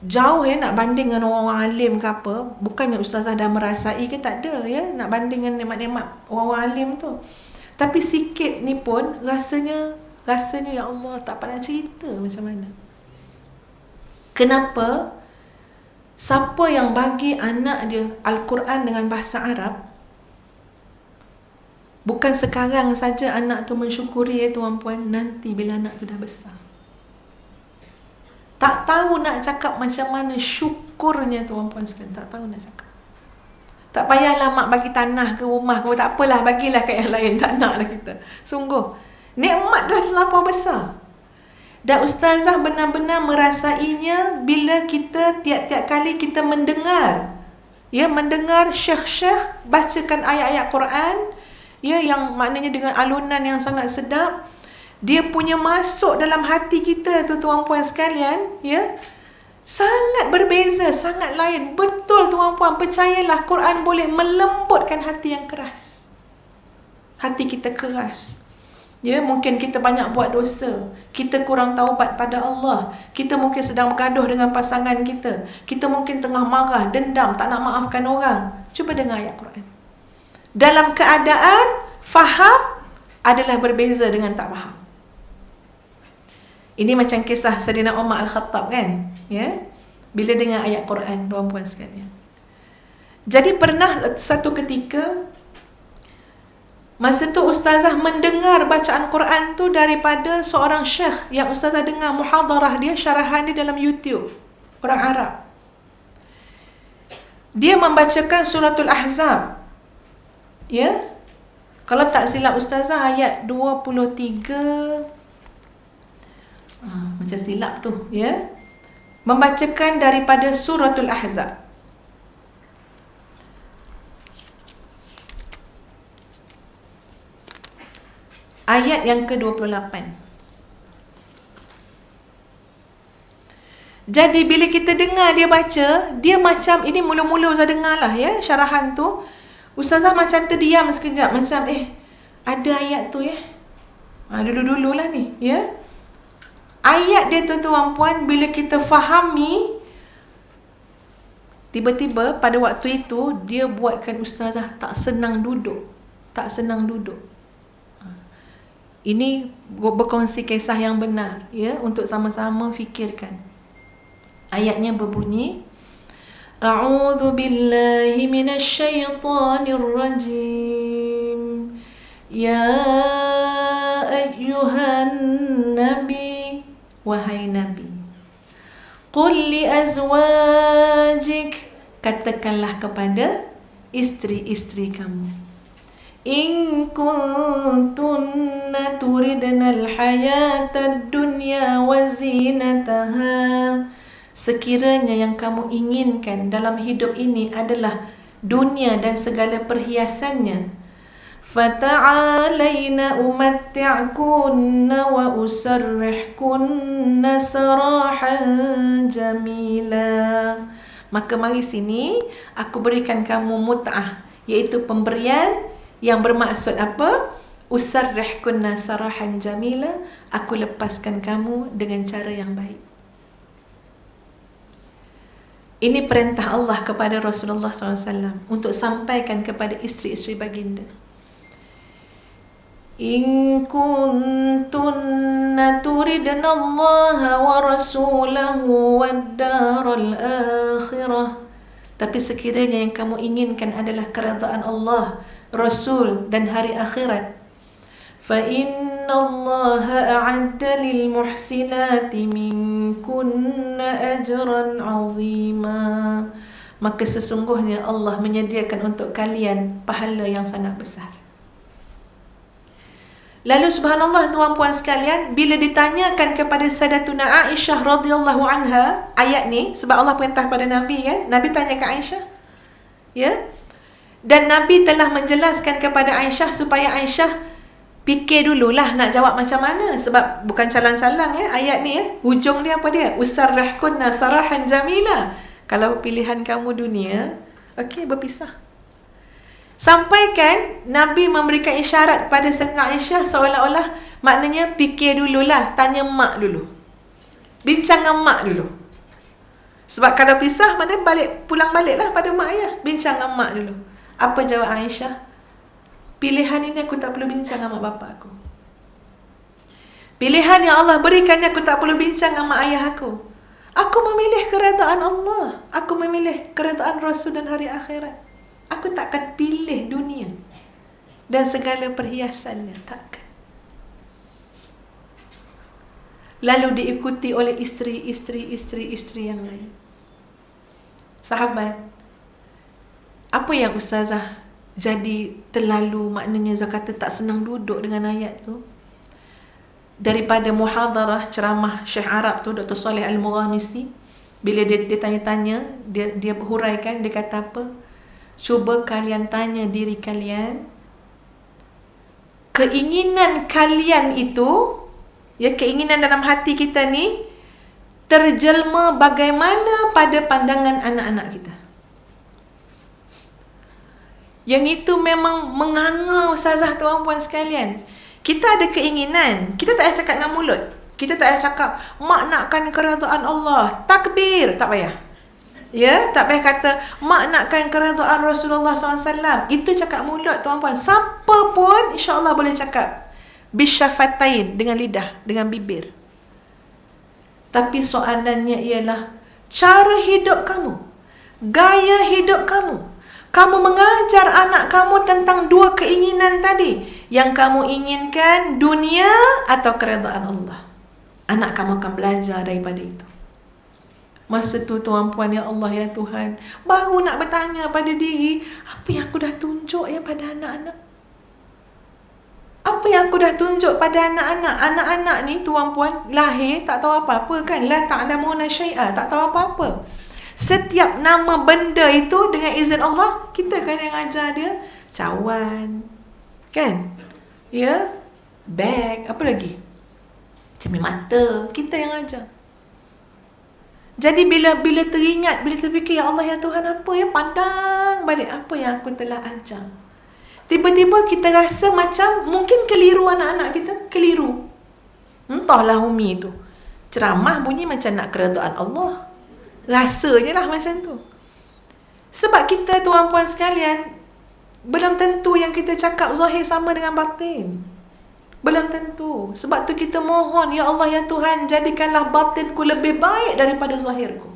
jauh nak banding dengan orang-orang alim ke apa. Bukannya ustazah dah merasai ke, tak ada ya, nak banding dengan nikmat-nikmat orang-orang alim tu. Tapi sikit ni pun rasanya ya Allah, tak pandai cerita macam mana. Kenapa? Siapa yang bagi anak dia Al-Quran dengan bahasa Arab, bukan sekarang saja anak tu mensyukuri ya tuan-puan, nanti bila anak tu dah besar. Tak tahu nak cakap macam mana syukurnya tuan-puan sekalian, tak tahu nak cakap. Tak payahlah mak bagi tanah ke rumah ke, tak apalah, bagilah kat yang lain, tak naklah kita. Sungguh, nikmat dah terlampau besar. Dan ustazah benar-benar merasainya bila kita tiap-tiap kali kita mendengar, ya, mendengar syekh-syekh bacakan ayat-ayat Quran, ya, yang maknanya dengan alunan yang sangat sedap. Dia punya masuk dalam hati kita tu tuan-puan sekalian, ya, sangat berbeza, sangat lain. Betul tuan-puan, percayalah, Quran boleh melembutkan hati yang keras. Hati kita keras. Ya, mungkin kita banyak buat dosa, kita kurang taubat pada Allah, kita mungkin sedang bergaduh dengan pasangan kita, kita mungkin tengah marah, dendam, tak nak maafkan orang. Cuba dengar ayat Quran. Dalam keadaan faham adalah berbeza dengan tak faham. Ini macam kisah Saidina Umar Al-Khattab kan, ya, bila dengar ayat Quran tuan-puan sekalian. Jadi pernah satu ketika, masa tu ustazah mendengar bacaan Quran tu daripada seorang syekh yang ustazah dengar muhadarah dia, syarahan dia dalam YouTube, orang Arab. Dia membacakan suratul Ahzab. Ya. Kalau tak silap ustazah ayat 23, macam silap tu, ya. Membacakan daripada suratul Ahzab. Ayat yang ke-28. Jadi bila kita dengar dia baca, dia macam, ini mula-mula Ustazah dengar lah ya, syarahan tu, ustazah macam terdiam sekejap, macam ada ayat tu ya. Dulu-dulu lah ni ya. Ayat dia tu tuan-puan, bila kita fahami, tiba-tiba pada waktu itu dia buatkan ustazah tak senang duduk. Tak senang duduk. Ini berkongsi kisah yang benar ya, untuk sama-sama fikirkan. Ayatnya berbunyi, A'udzu billahi minasy syaithanir rajim. Ya ayyuhan nabi, wahai nabi, qul li azwajik, katakanlah kepada isteri-isteri kamu, in kuntunna turidnal hayatad dunya wa zinataha, sekiranya yang kamu inginkan dalam hidup ini adalah dunia dan segala perhiasannya, fata'alaina umatti'kunna wa usarrihkunna sarahan jamila, maka mari sini aku berikan kamu mut'ah, iaitu pemberian yang bermaksud apa? Usarrihkunna sarahan jamila, aku lepaskan kamu dengan cara yang baik. Ini perintah Allah kepada Rasulullah SAW untuk sampaikan kepada isteri-isteri baginda. In kuntunna turidna Allah wa rasulahu wad daral akhirah, tapi sekiranya yang kamu inginkan adalah keredaan Allah, Rasul dan hari akhirat, fa inna Allah a'adda lil muhsinati minkunna ajran 'azima, maka sesungguhnya Allah menyediakan untuk kalian pahala yang sangat besar. Lalu subhanallah tuan-puan sekalian, bila ditanyakan kepada Sayyidatuna Aisyah radhiyallahu anha ayat ni, sebab Allah perintah pada Nabi kan, Nabi tanya ke Aisyah, ya, dan Nabi telah menjelaskan kepada Aisyah supaya Aisyah fikir dululah nak jawab macam mana, sebab bukan calang-calang ya ayat ni ya. Hujung dia apa dia? Usarrihkunna sarahan jamila. Kalau pilihan kamu dunia, okey, berpisah. Sampaikan Nabi memberikan isyarat pada Sayyidatina Aisyah seolah-olah maknanya fikir dululah, tanya mak dulu. Bincang dengan mak dulu. Sebab kalau pisah, mana pulang baliklah pada mak ayah. Bincang dengan mak dulu. Apa jawab Aisyah? Pilihan ini aku tak perlu bincang dengan mak bapak aku. Pilihan yang Allah berikan ni aku tak perlu bincang dengan mak ayah aku. Aku memilih keredaan Allah. Aku memilih keredaan Rasul dan hari akhirat. Aku takkan pilih dunia dan segala perhiasannya, takkan. Lalu diikuti oleh isteri yang lain. Sahabat, apa yang Ustazah jadi terlalu, maknanya Ustazah kata tak senang duduk dengan ayat tu, daripada muhadarah ceramah Syekh Arab tu, Dr. Saleh Al-Mughamisi, bila dia tanya-tanya, dia huraikan, dia kata apa? Cuba kalian tanya diri kalian, keinginan kalian itu, ya, keinginan dalam hati kita ni terjelma bagaimana pada pandangan anak-anak kita. Yang itu memang menganga ustazah, tuan-puan sekalian. Kita ada keinginan, kita tak payah cakap dengan mulut. Kita tak payah cakap, mak nakkan keredaan Allah, takbir, tak payah. Ya, tak payah kata, mak nakkan keredaan Rasulullah SAW. Itu cakap mulut, tuan-puan. Siapa pun insya-Allah boleh cakap bisyafatain, dengan lidah, dengan bibir. Tapi soalannya ialah cara hidup kamu, gaya hidup kamu. Kamu mengajar anak kamu tentang dua keinginan tadi. Yang kamu inginkan dunia atau keredaan Allah. Anak kamu akan belajar daripada itu. Masa tu tuan-puan, ya Allah, ya Tuhan, baru nak bertanya pada diri, apa yang aku dah tunjuk ya pada anak-anak? Apa yang aku dah tunjuk pada anak-anak? Anak-anak ni tuan-puan lahir tak tahu apa-apa kan? La ta'lamuna syai'a, tak tahu apa-apa. Setiap nama benda itu dengan izin Allah, kita kan yang ajar dia. Cawan, kan? Ya, bag, apa lagi? Cermin mata, kita yang ajar. Jadi bila teringat, bila terfikir, ya Allah, ya Tuhan, apa ya, pandang balik apa yang aku telah ajar. Tiba-tiba kita rasa macam mungkin keliru anak-anak kita, keliru. Entahlah Umi tu, ceramah bunyi macam nak keredaan Allah. Rasanya lah macam tu. Sebab kita, tuan-puan sekalian, belum tentu yang kita cakap zahir sama dengan batin. Belum tentu. Sebab tu kita mohon, ya Allah, ya Tuhan, jadikanlah batinku lebih baik daripada zahirku.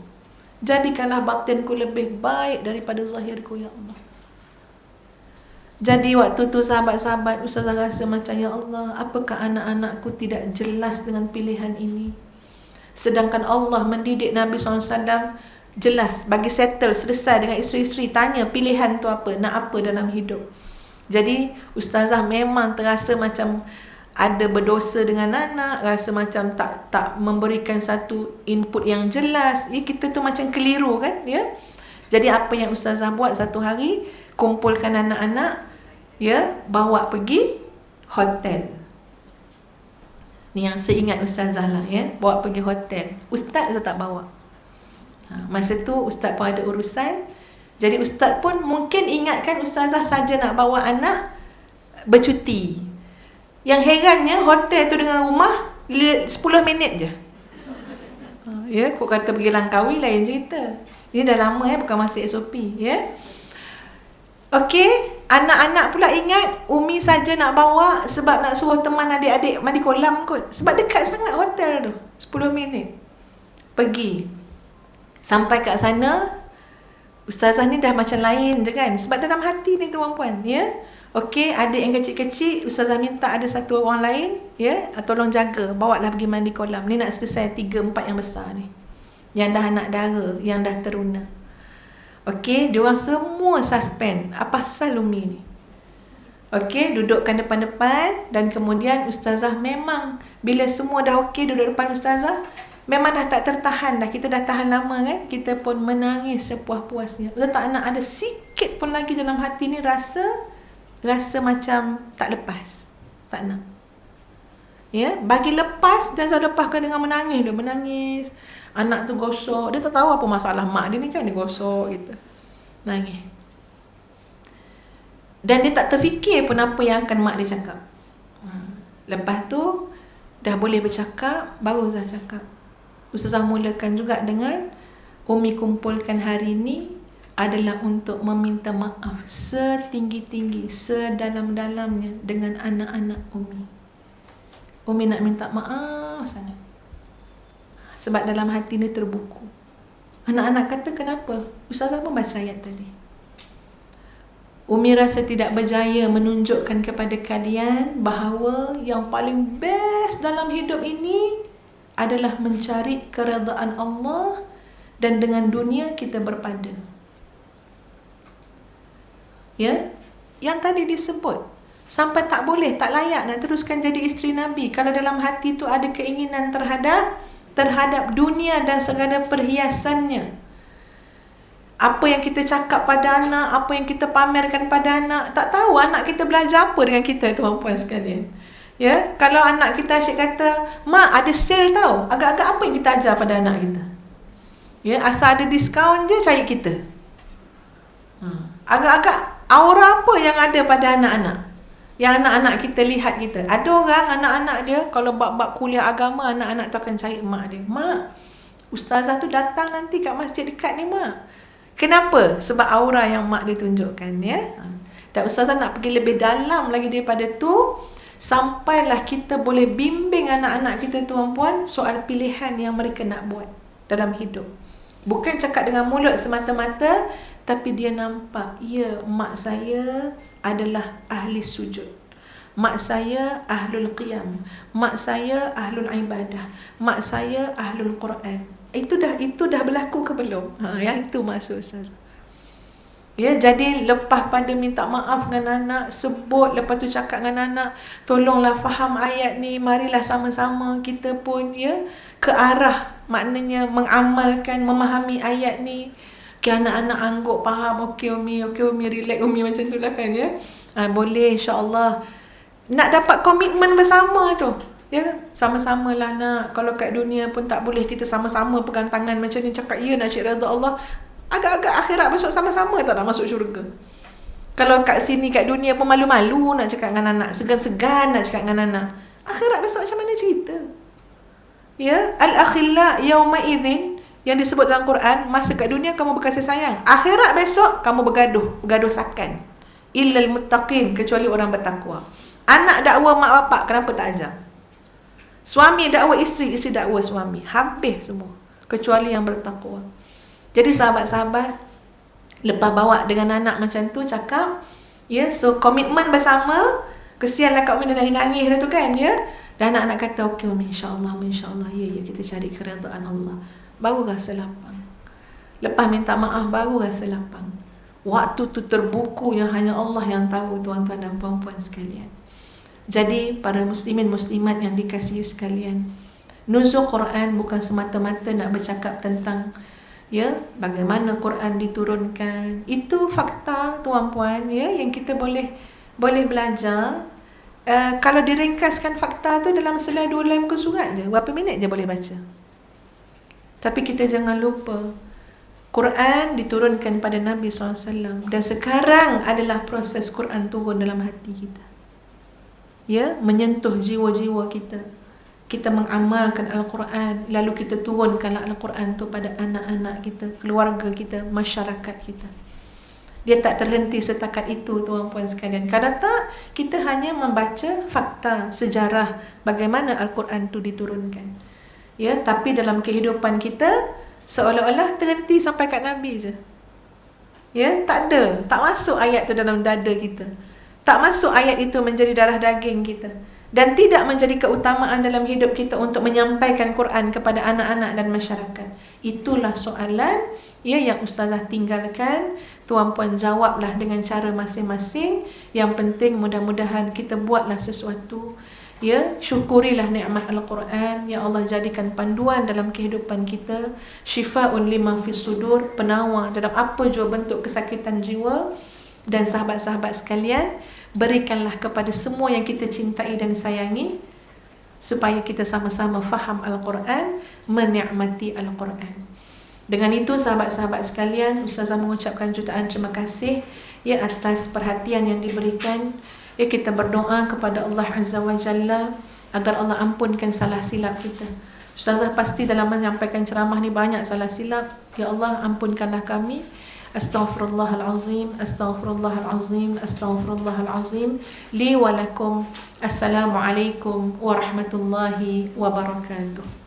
Jadikanlah batinku lebih baik daripada zahirku, ya Allah. Jadi waktu tu sahabat-sahabat, Ustazah rasa macam, ya Allah, apakah anak-anakku tidak jelas dengan pilihan ini? Sedangkan Allah mendidik Nabi SAW jelas, bagi settle, selesai dengan isteri-isteri, tanya pilihan tu apa, nak apa dalam hidup. Jadi Ustazah memang terasa macam ada berdosa dengan anak, rasa macam tak memberikan satu input yang jelas. Ya, kita tu macam keliru kan, ya. Jadi apa yang Ustazah buat satu hari, kumpulkan anak-anak, ya, bawa pergi hotel. Ni yang seingat Ustazah lah, ya, bawa pergi hotel. Ustaz tak bawa. Masa tu Ustaz pun ada urusan. Jadi Ustaz pun mungkin ingatkan Ustazah saja nak bawa anak bercuti. Yang herannya hotel tu dengan rumah 10 minit je. Ya, kok kata pergi Langkawi lain cerita. Ini dah lama bukan masuk SOP, ya. Okey, anak-anak pula ingat Umi saja nak bawa sebab nak suruh teman adik-adik mandi kolam kot. Sebab dekat sangat hotel tu, 10 minit. Pergi. Sampai kat sana, Ustazah ni dah macam lain je kan. Sebab dalam hati ni tuan-puan, ya. Okey, adik yang kecil-kecil, Ustazah minta ada satu orang lain, ya, tolong jaga, bawa lah pergi mandi kolam. Ni nak selesai 3-4 yang besar ni, yang dah anak dara, yang dah teruna. Okey, diorang semua suspend. Apa pasal Umi ni? Okey, dudukkan depan-depan. Dan kemudian Ustazah memang, bila semua dah okey duduk depan Ustazah, memang dah tak tertahan dah. Kita dah tahan lama kan. Kita pun menangis sepuas-puasnya. Ustazah tak nak ada sikit pun lagi dalam hati ni rasa macam tak lepas. Tak nak. Ya, bagi lepas, dan saya lepaskan dengan menangis. Dia menangis. Anak tu gosok. Dia tak tahu apa masalah mak dia ni kan. Dia gosok gitu. Nangis. Dan dia tak terfikir pun apa yang akan mak dia cakap. Lepas tu dah boleh bercakap, baru Ustazah cakap. Ustazah mulakan juga dengan Umi kumpulkan hari ini adalah untuk meminta maaf setinggi-tinggi, sedalam-dalamnya dengan anak-anak Umi. Umi nak minta maaf sangat. Sebab dalam hati ni terbuku. Anak-anak kata kenapa? Ustazah pun baca ayat tadi. Umi rasa tidak berjaya menunjukkan kepada kalian bahawa yang paling best dalam hidup ini adalah mencari keredaan Allah dan dengan dunia kita berpada. Ya, yang tadi disebut sampai tak boleh, tak layak nak teruskan jadi isteri Nabi kalau dalam hati tu ada keinginan terhadap dunia dan segala perhiasannya. Apa yang kita cakap pada anak, apa yang kita pamerkan pada anak, tak tahu anak kita belajar apa dengan kita, tuan-puan sekalian. Ya, kalau anak kita asyik kata, "Mak, ada sale tau." Agak-agak apa yang kita ajar pada anak kita? Ya, asal ada diskaun je cari kita. Agak-agak aura apa yang ada pada anak-anak? Yang anak-anak kita lihat kita. Ada orang anak-anak dia kalau bab-bab kuliah agama, anak-anak tu akan cari mak dia. "Mak, ustazah tu datang nanti kat masjid dekat ni, Mak." Kenapa? Sebab aura yang mak dia tunjukkan, ya. Dan ustazah nak pergi lebih dalam lagi daripada tu, sampailah kita boleh bimbing anak-anak kita, tuan-puan, soal pilihan yang mereka nak buat dalam hidup. Bukan cakap dengan mulut semata-mata, tapi dia nampak, ya, mak saya adalah ahli sujud, mak saya ahlul qiyam, mak saya ahlul ibadah, mak saya ahlul Quran. Itu dah berlaku ke belum? Yang itu maksud Ustaz. Ya, jadi lepas pada minta maaf dengan anak, sebut, lepas tu cakap dengan anak, tolonglah faham ayat ni, marilah sama-sama kita pun, ya, ke arah maknanya mengamalkan, memahami ayat ni. Anak-anak angguk faham, okey Umi, relax Umi, macam tu lah kan, ya. Boleh, insyaAllah. Nak dapat komitmen bersama tu, ya, sama-sama lah nak. Kalau kat dunia pun tak boleh kita sama-sama pegang tangan macam ni, cakap ya nak cari redha Allah. Agak-agak akhirat besok sama-sama tak nak masuk syurga. Kalau kat sini kat dunia pun malu-malu nak cakap dengan anak, segan-segan nak cakap dengan anak, akhirat besok macam mana cerita? Ya, al-akhilla yawma idzin yang disebut dalam Quran, masa kat dunia kamu berkasih sayang, akhirat besok kamu bergaduh sakan. Illal muttaqin, kecuali orang bertakwa. Anak dakwa mak bapak, kenapa tak ajar? Suami dakwa isteri, isteri dakwa suami, habis semua, kecuali yang bertakwa. Jadi sahabat-sahabat, lepas bawa dengan anak macam tu, cakap, ya, so komitmen bersama. Kesianlah Kak Umi dah nangis dah tu kan, ya. Dan anak-anak kata, okey Umi, insyaAllah, ya, kita cari keredaan Allah. Baru rasa lapang. Lepas minta maaf, baru rasa lapang. Waktu tu terbuku yang hanya Allah yang tahu, tuan-tuan dan puan-puan sekalian. Jadi, para muslimin muslimat yang dikasihi sekalian, nuzul Quran bukan semata-mata nak bercakap tentang, ya, bagaimana Quran diturunkan. Itu fakta, tuan-puan, ya, yang kita boleh belajar. Kalau diringkaskan fakta tu dalam selai 2 lembar muka surat je, berapa minit je boleh baca. Tapi kita jangan lupa, Quran diturunkan pada Nabi SAW, dan sekarang adalah proses Quran turun dalam hati kita, ya, menyentuh jiwa-jiwa kita. Kita mengamalkan Al-Quran, lalu kita turunkanlah Al-Quran tu pada anak-anak kita, keluarga kita, masyarakat kita. Dia tak terhenti setakat itu, tuan-puan sekalian. Kadang tak, kita hanya membaca fakta, sejarah bagaimana Al-Quran tu diturunkan. Ya, tapi dalam kehidupan kita seolah-olah terhenti sampai kat Nabi je. Ya, tak ada, tak masuk ayat tu dalam dada kita. Tak masuk ayat itu menjadi darah daging kita. Dan tidak menjadi keutamaan dalam hidup kita untuk menyampaikan Quran kepada anak-anak dan masyarakat. Itulah soalan, ya, yang ustazah tinggalkan. Tuan-puan jawablah dengan cara masing-masing. Yang penting mudah-mudahan kita buatlah sesuatu. Ya, syukurilah nikmat Al-Quran yang Allah jadikan panduan dalam kehidupan kita. Syifa'un lima fis sudur, penawar dalam apa jua bentuk kesakitan jiwa. Dan sahabat-sahabat sekalian, berikanlah kepada semua yang kita cintai dan sayangi, supaya kita sama-sama faham Al-Quran, menikmati Al-Quran. Dengan itu, sahabat-sahabat sekalian, ustazah mengucapkan jutaan terima kasih ya atas perhatian yang diberikan. Ya, kita berdoa kepada Allah Azza wa Jalla agar Allah ampunkan salah silap kita. Ustazah pasti dalam menyampaikan ceramah ni banyak salah silap. Ya Allah, ampunkanlah kami. Astaghfirullahalazim, astaghfirullahalazim, astaghfirullahalazim. Li wa lakum. Assalamualaikum warahmatullahi wabarakatuh.